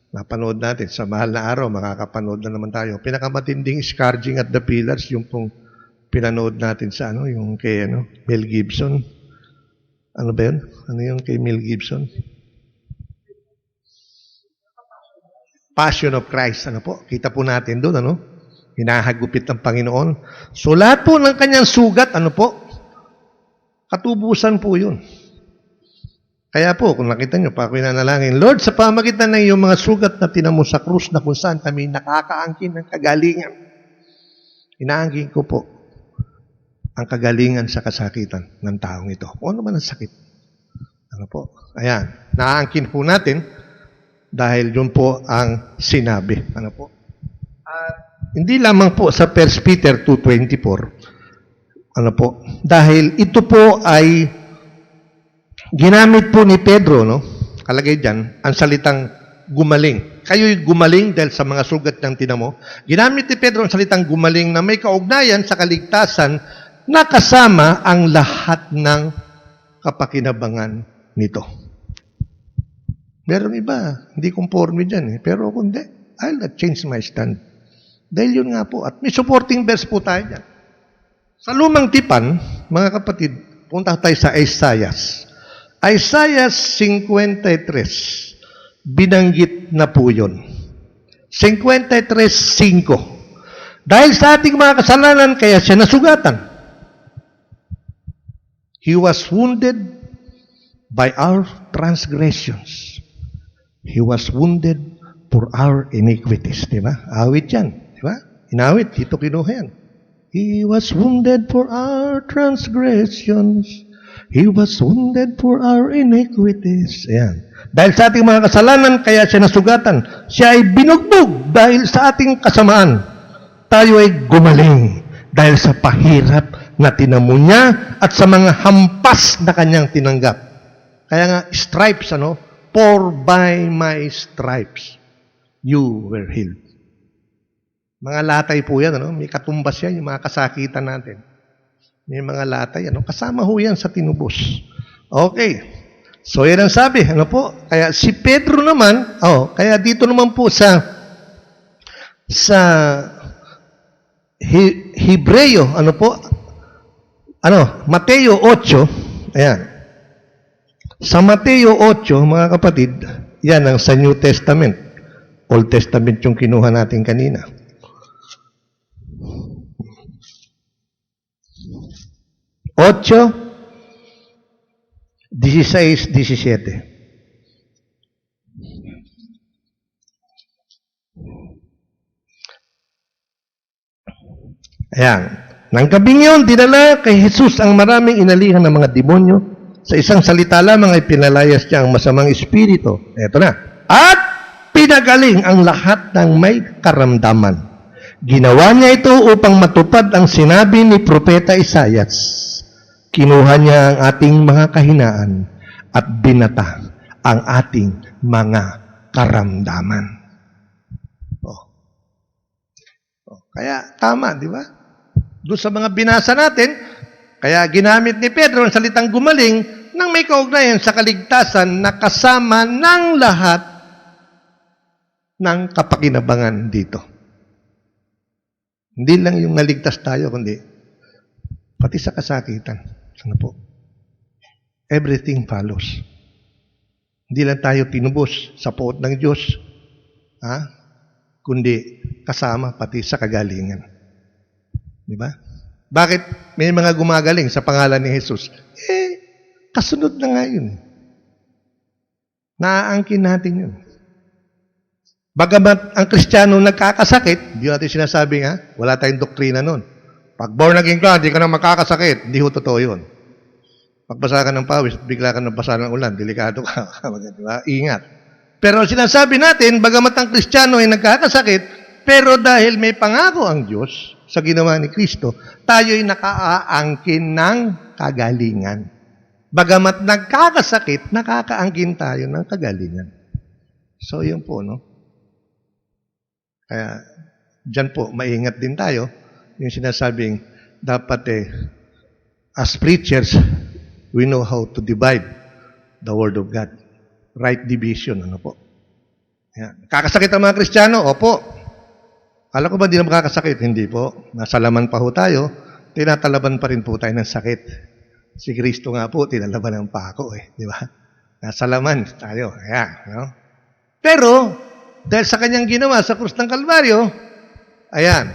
Napanood natin, sa mahal na araw, makakapanood na naman tayo. Pinakamatinding scourging at the pillars, yung pong pinanood natin sa yung kay Mel Gibson. Ano ba yun? Ano yung kay Mel Gibson? Passion of Christ. Ano po? Kita po natin doon, hinahagupit ng Panginoon. So lahat po ng kanyang sugat, katubusan po yun. Kaya po, kung nakita nyo, pa ako'y nanalangin, Lord, sa pamagitan ng iyong mga sugat na tinamo sa krus na kung saan kami nakakaangkin ng kagalingan, inaangkin ko po ang kagalingan sa kasakitan ng taong ito. Kung ano man ang sakit. Ano po? Ayan. Naangkin po natin dahil yun po ang sinabi. Ano po? At hindi lamang po sa 1 Peter 2:24. Ano po? Dahil ito po ay ginamit po ni Pedro, kalagay dyan, ang salitang gumaling. Kayo'y gumaling dahil sa mga sugat ng tinamo. Ginamit ni Pedro ang salitang gumaling na may kaugnayan sa kaligtasan na kasama ang lahat ng kapakinabangan nito. Meron iba, hindi conforme dyan pero kundi, I'll not change my stand. Dahil yun nga po, at may supporting verse po tayo dyan. Sa lumang tipan, mga kapatid, punta tayo sa Isaiah. Isaiah 53, binanggit na po yun. 53:5. Dahil sa ating mga kasalanan, kaya siya nasugatan. He was wounded by our transgressions. He was wounded for our iniquities. Diba? Awit yan. Diba? Inawit. Dito kinuha yan. He was wounded for our transgressions. He was wounded for our iniquities. Ayan. Dahil sa ating mga kasalanan, kaya siya nasugatan. Siya ay binugbog dahil sa ating kasamaan. Tayo ay gumaling dahil sa pahirap na tinamo niya at sa mga hampas na kanyang tinanggap. Kaya nga, stripes, For by my stripes, you were healed. Mga latay po yan, may katumbas yan, yung mga kasakitan natin. May mga latay, kasama ho yan sa tinubos. Okay. So, yan ang sabi, po? Kaya si Pedro naman, kaya dito naman po sa Hebreo, Mateo 8, ayan. Sa Mateo 8, mga kapatid, yan ang sa New Testament. Old Testament yung kinuha natin kanina. Ocho, 16, 17. Ayan. Nang gabing yun, dinala kay Jesus ang maraming inalihan ng mga demonyo. Sa isang salita lamang ay pinalayas niya ang masamang espiritu. Eto na. At pinagaling ang lahat ng may karamdaman. Ginawa niya ito upang matupad ang sinabi ni Propeta Isaias. Kinuha niya ang ating mga kahinaan at binata ang ating mga karamdaman. Kaya tama, di ba? Doon sa mga binasa natin, kaya ginamit ni Pedro ang salitang gumaling nang may kaugnayan sa kaligtasan na kasama ng lahat ng kapakinabangan dito. Hindi lang yung naligtas tayo, kundi pati sa kasakitan. Everything follows. Hindi lang tayo tinubos sa poot ng Diyos, kundi kasama pati sa kagalingan. Di ba? Bakit may mga gumagaling sa pangalan ni Jesus? Kasunod na nga yun. Naaangkin natin yun. Bagamat ang Kristiyano nagkakasakit, hindi natin sinasabi wala tayong doktrina nun. Pag born again ka, hindi ka na makakasakit. Hindi ho totoo yun. Pagbasa ka ng pawis, bigla ka ng basa ng ulan, delikado ka. Diba? Ingat. Pero sinasabi natin, bagamat ang Kristiyano ay nagkakasakit, pero dahil may pangako ang Diyos sa ginawa ni Kristo, tayo'y nakaaangkin ng kagalingan. Bagamat nagkakasakit, nakakaangkin tayo ng kagalingan. So, yun po, Kaya, dyan po, maingat din tayo. Yung sinasabing, dapat as preachers, we know how to divide the Word of God. Right division, ano po. Yan. Kakasakit ang mga Kristiyano? Opo. Kala ko ba di na makakasakit? Hindi po. Nasa laman pa ho tayo, tinatalaban pa rin po tayo ng sakit. Si Kristo nga po, tinalaban ng pako eh. Di ba? Nasa laman tayo. Ayan. No? Pero, dahil sa kanyang ginawa sa krus ng Kalbaryo, ayan,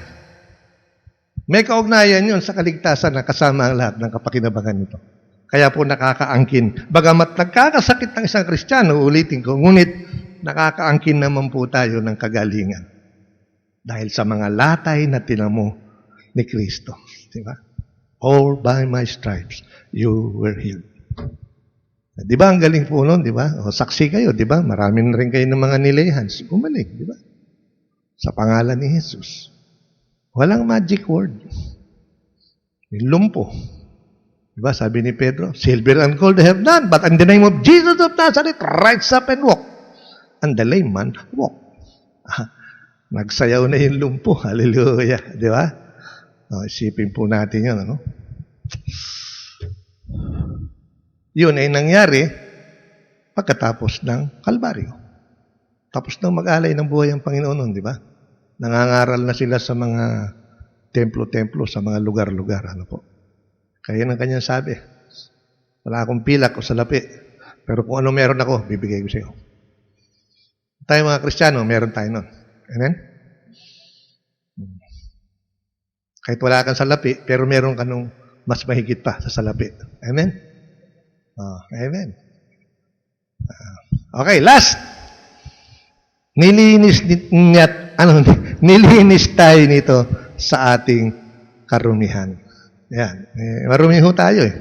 may kaugnayan yun sa kaligtasan na kasama ang lahat ng kapakinabangan nito. Kaya po nakakaangkin. Bagamat nagkakasakit ng isang Kristiyano, ulitin ko, ngunit nakakaangkin naman po tayo ng kagalingan. Dahil sa mga latay na tinamo ni Kristo. Di ba? All by my stripes, you were healed. Di ba ang galing po nun, di ba? O, saksi kayo, di ba? Marami na rin kayo ng mga nilehans. Gumaling, di ba? Sa pangalan ni Jesus. Walang magic word. May lumpo. Diba? Sabi ni Pedro, silver and gold I have none, but in the name of Jesus of Nazareth, rise up and walk. And the lame man walk. Nagsayaw na yung lumpo. Hallelujah. Di ba? O, isipin po natin yun. Ano? Yun ay nangyari pagkatapos ng Kalbaryo. Tapos nang mag-alay ng buhay ang Panginoon nun, di ba? Nangangaral na sila sa mga templo-templo, sa mga lugar-lugar. Ano po? Kaya ang kanyang sabi, wala akong pilak o salapi, pero kung ano meron ako, bibigay ko sa iyo. Tayo mga Kristiyano, meron tayo nun. Amen? Kahit wala kang salapi, pero meron ka nung mas mahigit pa sa salapi. Amen? Oh, amen. Okay, last. Nilinis tayo nito sa ating karumihan. Ayan. Marumi ho tayo eh.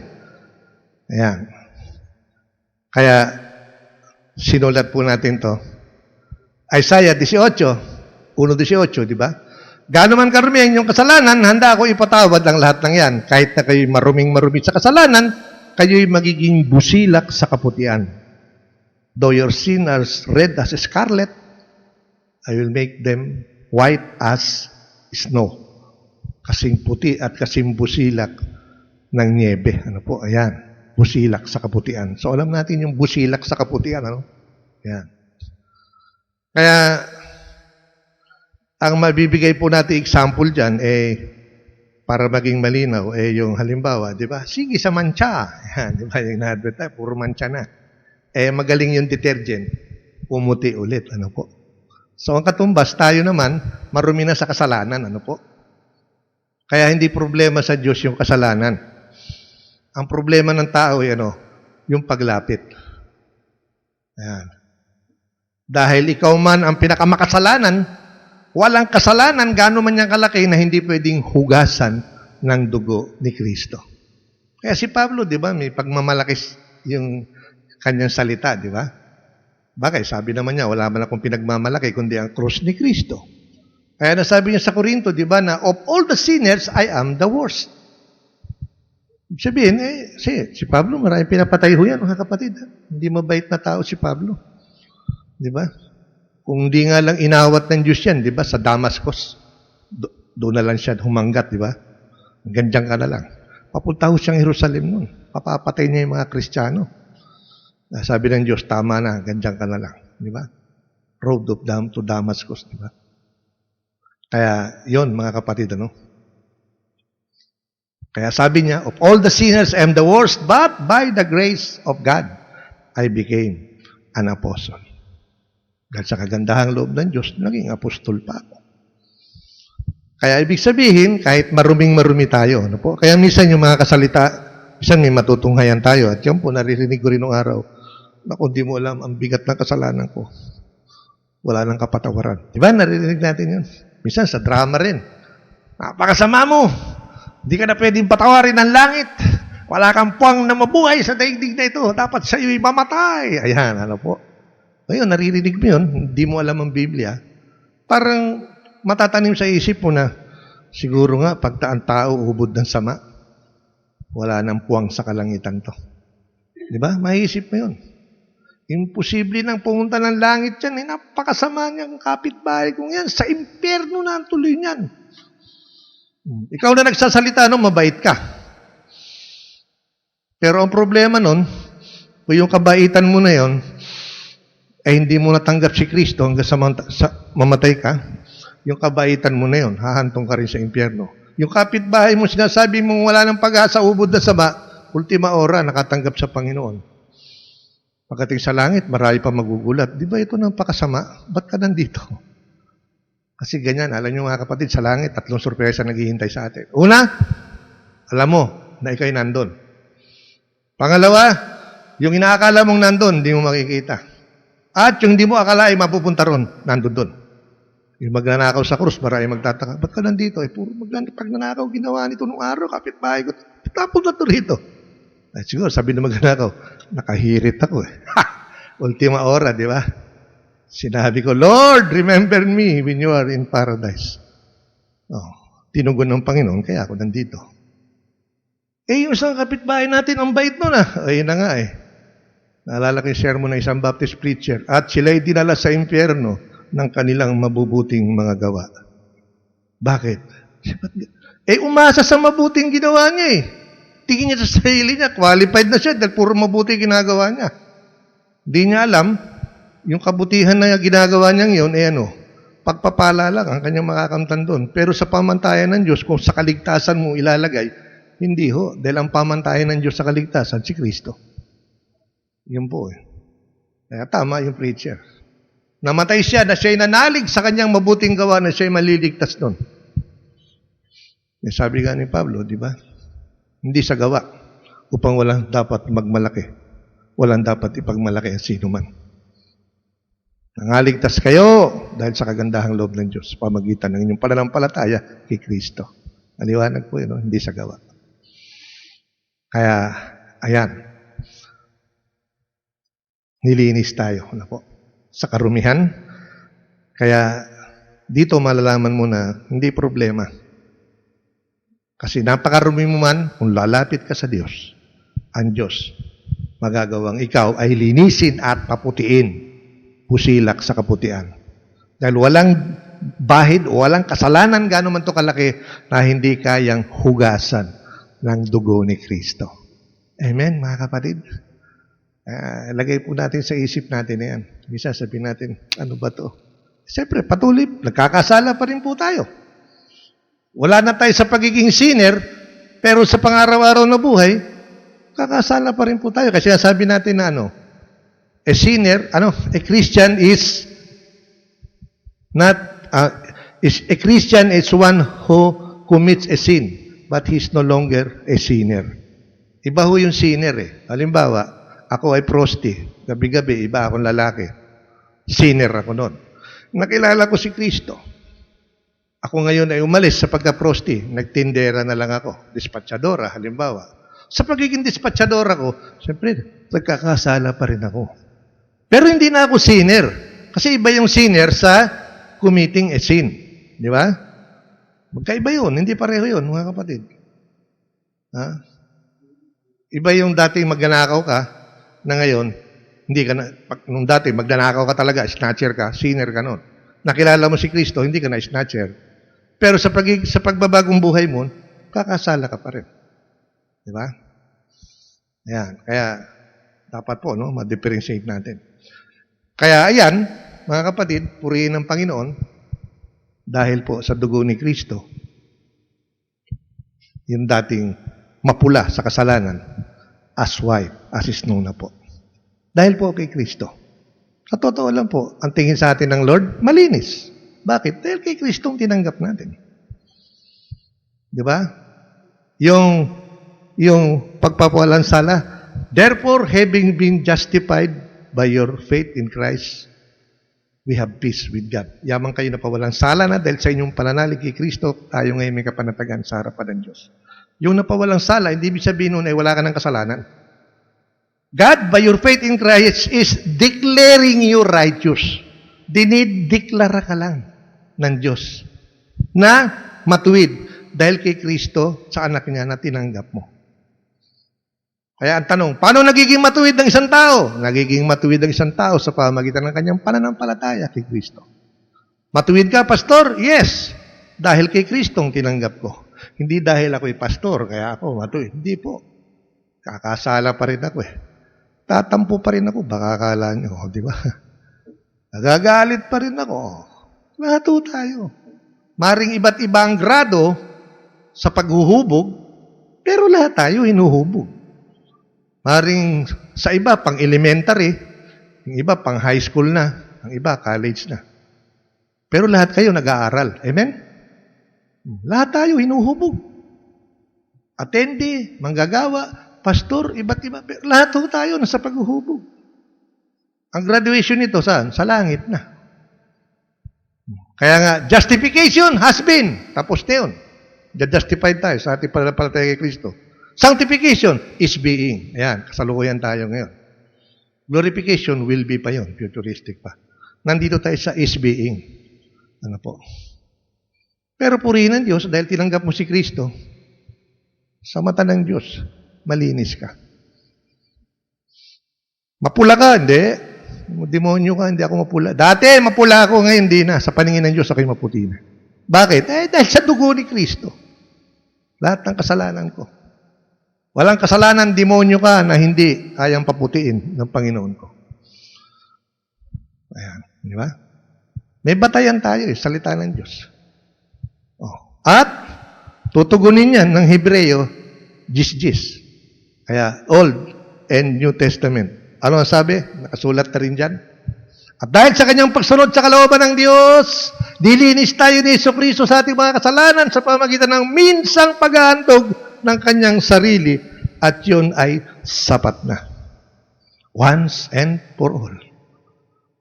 Ayan. Kaya, sinulat po natin to. Isaiah 18, 1:18, di ba? Gaano man karumihan yung kasalanan, handa ako ipatawad ang lahat ng yan. Kahit na kayo'y maruming-marumi sa kasalanan, kayo'y magiging busilak sa kaputian. Though your sin are red as scarlet, I will make them white as snow. Kasing puti at kasing busilak ng niebe. Ano po? Ayan. Busilak sa kaputian. So, alam natin yung busilak sa kaputian. Ano? Ayan. Kaya, ang mabibigay po natin example dyan, para maging malinaw, yung halimbawa, di ba? Sige sa mancha. Ayan, di ba? Yung na-advertise, puro mancha na. Magaling yung detergent. Pumuti ulit. Ano po? So, ang katumbas, tayo naman, marumi na sa kasalanan. Ano po? Kaya hindi problema sa Diyos yung kasalanan. Ang problema ng tao ay yung paglapit. Ayan. Dahil ikaw man ang pinakamakasalanan, walang kasalanan, gaano man niyang kalaki na hindi pwedeng hugasan ng dugo ni Kristo. Kaya si Pablo, di ba, may pagmamalakis yung kanyang salita, di ba? Bagay, sabi naman niya, wala man akong pinagmamalaki kundi ang krus ni Kristo. Kaya nasabi niya sa Korinto, di ba, na of all the sinners, I am the worst. Sabihin, si Pablo, maraming pinapatay ho yan, mga kapatid. Hindi mabait na tao si Pablo. Di ba? Kung di nga lang inawat ng Diyos yan, di ba, sa Damascus, doon na lang siya humanggat, di ba? Gandiyan ka na lang. Papunta ho siyang Jerusalem noon. Papapatay niya yung mga Kristiyano. Sabi ng Diyos, tama na, gandiyan ka na lang. Di ba? Road of to Damascus, di ba? Kaya, yon mga kapatid, Kaya sabi niya, of all the sinners, I am the worst, but by the grace of God, I became an apostle. Dahil sa kagandahang loob ng Diyos, naging apostol pa ako. Kaya ibig sabihin, kahit maruming-marumi tayo, po? Kaya minsan yung mga kasalita, minsan may matutunghayan tayo, at yun po, naririnig ko rin nung araw, naku, di mo alam, ang bigat ng kasalanan ko. Wala nang kapatawaran. Diba, naririnig natin yun? Minsan sa drama rin. Napakasama mo. Hindi ka na pwedeng patawarin ng langit. Wala kang puwang na mabuhay sa daigdig na ito. Dapat sa iyo'y mamatay. Ayan, po. Ngayon, naririnig mo yun. Hindi mo alam ang Biblia. Parang matatanim sa isip mo na siguro nga, pagka ang tao ubod ng sama, wala nang puwang sa kalangitan to. Diba? Maiisip mo yun. Imposible nang pumunta ng langit yan. Napakasama niyang kapitbahay kong yan. Sa impyerno na ang tuloy niyan. Ikaw na nagsasalita, mabait ka. Pero ang problema nun, Kung yung kabaitan mo na yon, ay hindi mo natanggap si Kristo hanggang sa mamatay ka, yung kabaitan mo na yon, hahantong ka rin sa impyerno. Yung kapitbahay mo, sinasabi mong wala ng pag-asa, ubod na sama, ultima ora, nakatanggap sa Panginoon. Pagdating sa langit, marami pa magugulat. Di ba ito nang pakasama? Ba't ka nandito? Kasi ganyan, alam nyo mga kapatid, sa langit, 3 sorpresa naghihintay sa atin. Una, alam mo na ikaw'y nandun. Pangalawa, yung inaakala mong nandun, hindi mo makikita. At yung hindi mo akala ay mapupunta ron, nandun doon. Yung magnanakaw sa krus, marami magtataka, ba't ka nandito? Puro pagnanakaw ginawa nito nung araw, kapitbahay ko. Tapos na ito rito. At siguro, sabi ng magnanakaw, nakahirit ako eh. Ultima ora, di ba? Sinabi ko, Lord, remember me when you are in paradise. Tinugon ng Panginoon, kaya ako nandito. Yung isang kapitbahay natin, ang bait nun ah. Ayun na nga eh. Naalala ko yung sermon ng isang Baptist preacher. At sila'y dinala sa impyerno ng kanilang mabubuting mga gawa. Bakit? Umasa sa mabuting ginawa niya eh. Tingin niya sa sarili niya, qualified na siya dahil puro mabuti ginagawa niya. Hindi niya alam, yung kabutihan na ginagawa niya yun, pagpapala lang ang kanyang makakamtan doon. Pero sa pamantayan ng Diyos, kung sa kaligtasan mo ilalagay, hindi ho. Dahil ang pamantayan ng Diyos sa kaligtasan, si Kristo. Yun po eh. Kaya tama yung preacher. Namatay siya na siya'y nanalig sa kanyang mabuting gawa na siya'y maliligtas doon. Sabi nga ni Pablo, di ba? Hindi sa gawa upang walang dapat magmalaki. Walang dapat ipagmalaki ang sino man. Nangaligtas kayo dahil sa kagandahang loob ng Diyos pamagitan ng inyong pananampalataya kay Kristo. Aliwanag po yun, hindi sa gawa. Kaya, ayan. Nilinis tayo sa karumihan. Kaya dito malalaman mo na hindi problema. Kasi napakarumi mo man, kung lalapit ka sa Diyos, ang Diyos, magagawang ikaw ay linisin at paputiin, pusilak sa kaputian. Dahil walang bahid o walang kasalanan gano'n man to kalaki na hindi kayang hugasan ng dugo ni Kristo. Amen, mga kapatid? Lagay po natin sa isip natin na yan. Bisa sabihin natin, ano ba to? Siyempre, patuloy, nagkakasala pa rin po tayo. Wala na tayo sa pagiging sinner, pero sa pang-araw-araw na buhay, kakasala pa rin po tayo. Kasi sabi natin na a sinner, a Christian is not, a Christian is one who commits a sin, but he's no longer a sinner. Iba ho yung sinner eh. Halimbawa, ako ay prosti. Gabi-gabi, iba akong lalaki. Sinner ako noon. Nakilala ko si Kristo. Ako ngayon ay umalis sa pagka-prosti. Nagtindera na lang ako. Dispatchadora, halimbawa. Sa pagiging dispatchadora ko, siyempre, nagkakasala pa rin ako. Pero hindi na ako sinner. Kasi iba yung sinner sa committing a sin. Di ba? Magkaiba yun. Hindi pareho yun, mga kapatid. Iba yung dating magnanakaw ka, na ngayon, hindi ka na, nung dati, magnanakaw ka talaga, snatcher ka, sinner ka noon. Nakilala mo si Kristo, hindi ka na snatcher. Pero sa pagbabagong buhay mo, kakasala ka pa rin. Di ba? Ayan. Kaya, dapat po, ma-differentiate natin. Kaya, ayan, mga kapatid, purihin ng Panginoon, dahil po sa dugo ni Kristo, yung dating mapula sa kasalanan, as white as snow na po. Dahil po kay Kristo. Sa totoo lang po, ang tingin sa atin ng Lord, malinis. Bakit? Dahil kay Kristo ang tinanggap natin. Di ba? Yung pagpapawalang sala, therefore, having been justified by your faith in Christ, we have peace with God. Yamang kayo na pawalang sala na dahil sa inyong pananalig kay Kristo, tayo ngayon may kapanatagan sa harapan ng Diyos. Yung napawalang sala, hindi ibig sabihin nun ay wala ka ng kasalanan. God, by your faith in Christ, is declaring you righteous. Dinideklara ka lang ng Diyos na matuwid dahil kay Kristo sa anak niya na tinanggap mo. Kaya ang tanong, paano nagiging matuwid ng isang tao? Nagiging matuwid ng isang tao sa pamamagitan ng kanyang pananampalataya kay Kristo. Matuwid ka, pastor? Yes. Dahil kay Kristo ang tinanggap ko. Hindi dahil ako'y pastor, kaya ako matuwid. Hindi po. Kakasala pa rin ako eh. tatampo pa rin ako. Baka akala nyo, di ba? Nagagalit pa rin ako. Lahat ho tayo. Maring iba't ibang grado sa paghuhubog, pero lahat tayo hinuhubog. Maring sa iba, pang elementary, yung iba pang high school na, ang iba college na. Pero lahat kayo nag-aaral. Amen? Lahat tayo hinuhubog. Attendee, manggagawa, pastor, iba't iba. Pero lahat tayo nasa paghuhubog. Ang graduation nito saan? Sa langit na. Kaya nga, justification has been. Tapos na yun. Justified tayo sa ating pananampalataya kay Kristo. Sanctification is being. Ayan, kasalukuyan tayo ngayon. Glorification will be pa yun. Futuristic pa. Nandito tayo sa is being. Ano po? Pero purihin ng Diyos dahil tinanggap mo si Kristo, sa mata ng Diyos, malinis ka. Mapula ka, hindi. Demonyo ka, hindi ako mapula. Dati, mapula ako, ngayon hindi na. Sa paningin ng Diyos, ako'y maputi na. Bakit? Dahil sa dugo ni Kristo. Lahat ng kasalanan ko. Walang kasalanan, demonyo ka na hindi kayang paputiin ng Panginoon ko. Ayan, di ba? May batayan tayo, salita ng Diyos. Oh. At, tutugunin yan ng Hebreo, jis-jis. Kaya, Old and New Testament. Ano ang sabi? Nakasulat na rin dyan. At dahil sa kanyang pagsunod sa kalooban ng Diyos, dilinis tayo ni Jesucristo sa ating mga kasalanan sa pamamagitan ng minsang pag-aantog ng kanyang sarili at yun ay sapat na. Once and for all.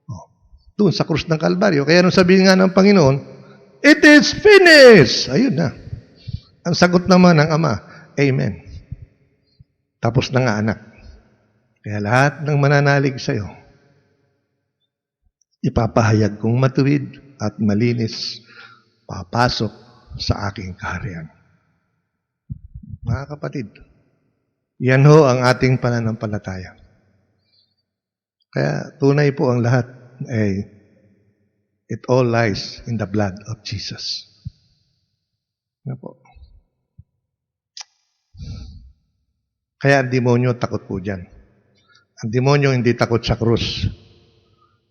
Oh. Doon sa krus ng Kalbaryo. Kaya nung sabihin nga ng Panginoon, it is finished! Ayun na. Ang sagot naman ng Ama, Amen. Tapos na nga anak. Kaya lahat ng mananalig sa iyo, ipapahayag kong matuwid at malinis, papasok sa aking kaharian. Mga kapatid, yan ho ang ating pananampalataya. Kaya tunay po ang lahat ay it all lies in the blood of Jesus. Ano po? Kaya ang demonyo takot po dyan. Ang demonyo hindi takot sa krus.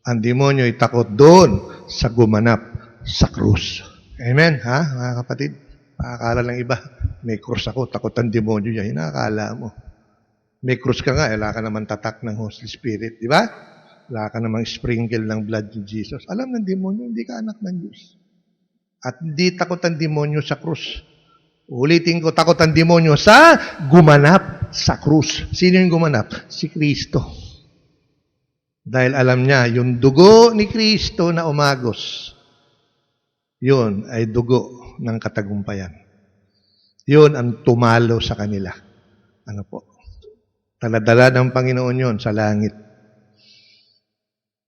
Ang demonyo ay takot doon sa gumanap sa krus. Amen, ha, mga kapatid? Nakakala ng iba, may krus ako, takot ang demonyo yan. Nakakala mo. May krus ka nga, wala ka naman tatak ng Holy Spirit, di ba? Wala ka namang sprinkle ng blood ni Jesus. Alam ng demonyo, hindi ka anak ng Diyos. At hindi takot ang demonyo sa krus. Ulitin ko, takot ang demonyo sa gumanap sa krus. Sino yung gumanap? Si Kristo. Dahil alam niya, yung dugo ni Kristo na umagos, yun ay dugo ng katagumpayan. Yun ang tumalo sa kanila. Ano po? Taladala ng Panginoon yun sa langit.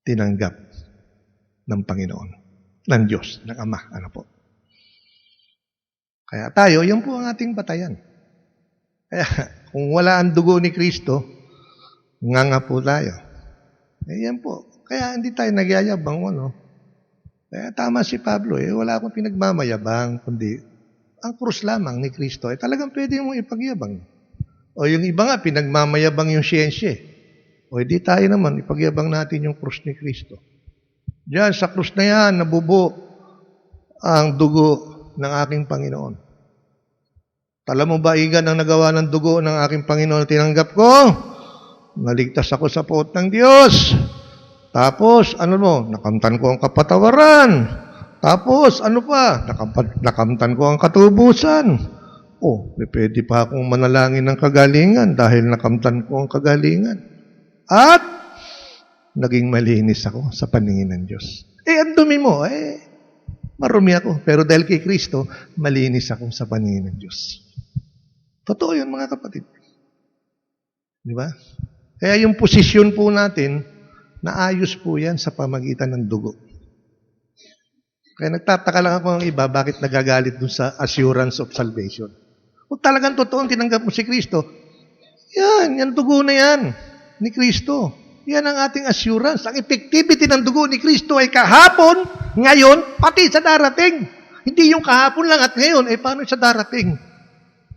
Tinanggap ng Panginoon. Ng Diyos, ng Ama. Ano po? Kaya tayo, yun po ang ating batayan. Kaya kung wala ang dugo ni Kristo, nga po tayo. Yan po. Kaya hindi tayo nagyayabang, ano? Kaya tama si Pablo, wala akong pinagmamayabang, kundi ang krus lamang ni Kristo, talagang pwede mong ipagyabang. O yung iba nga, pinagmamayabang yung siyensya. O di tayo naman, ipagyabang natin yung krus ni Kristo. Diyan, sa krus na yan, nabubo ang dugo ng aking Panginoon. Alam mo ba, igan ang nagawa ng dugo ng aking Panginoon tinanggap ko? Naligtas ako sa poot ng Diyos. Tapos, ano mo, nakamtan ko ang kapatawaran. Tapos, ano pa, nakamtan ko ang katubusan. Oh, pwede pa akong manalangin ng kagalingan dahil nakamtan ko ang kagalingan. At, naging malinis ako sa paningin ng Diyos. Ang dumi mo, marumi ako. Pero dahil kay Kristo, malinis ako sa paningin ng Diyos. Totoo yun, mga kapatid. Di ba? Kaya yung posisyon po natin, naayos po yan sa pamagitan ng dugo. Kaya nagtataka lang ako ng iba, bakit nagagalit dun sa assurance of salvation. Kung talagang totoo tinanggap mo si Kristo, yan dugo na yan, ni Kristo. Yan ang ating assurance. Ang effectivity ng dugo ni Kristo ay kahapon, ngayon, pati sa darating. Hindi yung kahapon lang at ngayon, paano sa darating?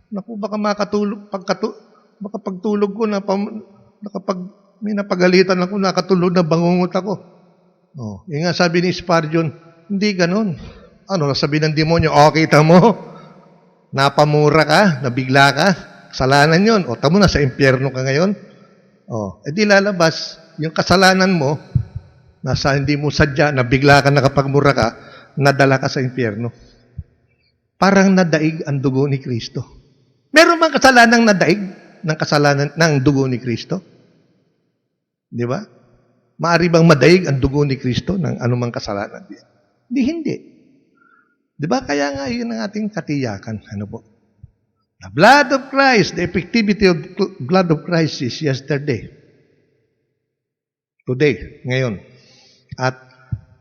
Naku, baka makatulog, baka pagtulog ko na nakapag May napagalitan ako, nakatulog na bangungot ako. Yung nga sabi ni Spurgeon, hindi ganun. Ano, sabi ng demonyo, kita mo, napamura ka, nabigla ka, kasalanan yun. Tamo na, sa impyerno ka ngayon. Di lalabas, yung kasalanan mo, nasa hindi mo sadya, nabigla ka, nakapagmura ka, nadala ka sa impyerno. Parang nadaig ang dugo ni Kristo. Meron bang kasalanang nadaig ng kasalanan ng dugo ni Kristo? Di ba? Maari bang madaig ang dugo ni Kristo ng anumang kasalanan? Hindi. Di ba? Kaya nga yun ang ating katiyakan. Ano po? The blood of Christ, the effectivity of blood of Christ is yesterday, today, ngayon, at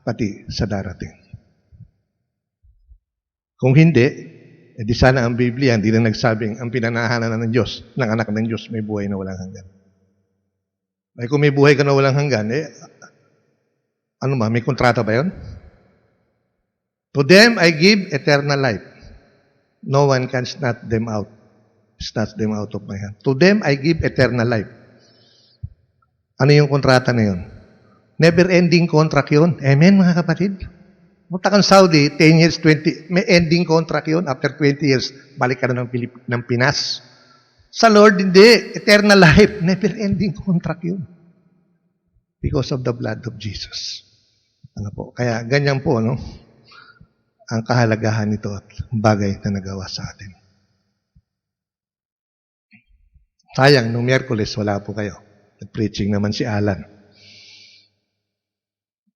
pati sa darating. Kung hindi, di sana ang Biblia hindi na nagsabing ang pinanahanan ng Diyos, ng anak ng Diyos, may buhay na walang hanggan. Ay kung may buhay ka na walang hanggan, may kontrata ba yun? To them I give eternal life. No one can snatch them out of my hand. To them I give eternal life. Ano yung kontrata na yun? Never-ending contract yun. Amen, mga kapatid? Punta kang Saudi, 10 years, 20, may ending contract yun. After 20 years, balik ka na ng Pinas. Sa Lord, hindi. Eternal life. Never-ending contract yun. Because of the blood of Jesus. Ano po? Kaya ganyan po, no? Ang kahalagahan nito at bagay na nagawa sa atin. Sayang, nung Miyerkules, wala po kayo. Nag-preaching naman si Alan.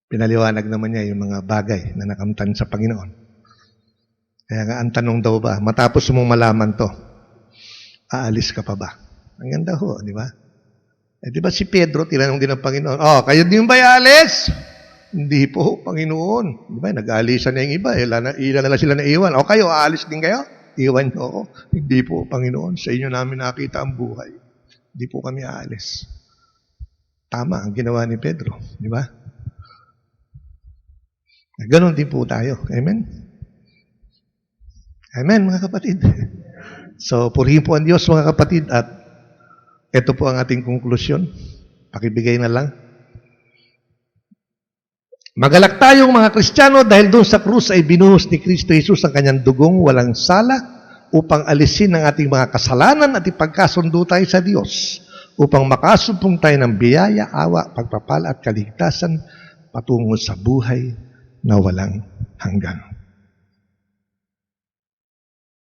Pinaliwanag naman niya yung mga bagay na nakamtan sa Panginoon. Kaya nga, ang tanong daw ba, matapos mong malaman to, aalis ka pa ba? Ang ganda ho, di ba? Di ba si Pedro, tinanong din ng Panginoon, kayo din ba aalis? Hindi po, Panginoon. Di ba, nag-aalisan na yung iba. Ilan na lang sila na iwan. Kayo, aalis din kayo? Iwan nyo ako. Hindi po, Panginoon. Sa inyo namin nakita ang buhay. Hindi po kami aalis. Tama ang ginawa ni Pedro. Di ba? Ganon din po tayo. Amen? Amen, mga kapatid. So, purihin po ang Diyos, mga kapatid. At ito po ang ating konklusyon. Pakibigay na lang. Magalak tayong mga Kristiyano dahil doon sa krus ay binuhos ni Kristo Jesus ang kanyang dugong walang sala upang alisin ang ating mga kasalanan at ipagkasundo tayo sa Diyos upang makasumpong tayo ng biyaya, awa, pagpapala at kaligtasan patungo sa buhay na walang hanggan.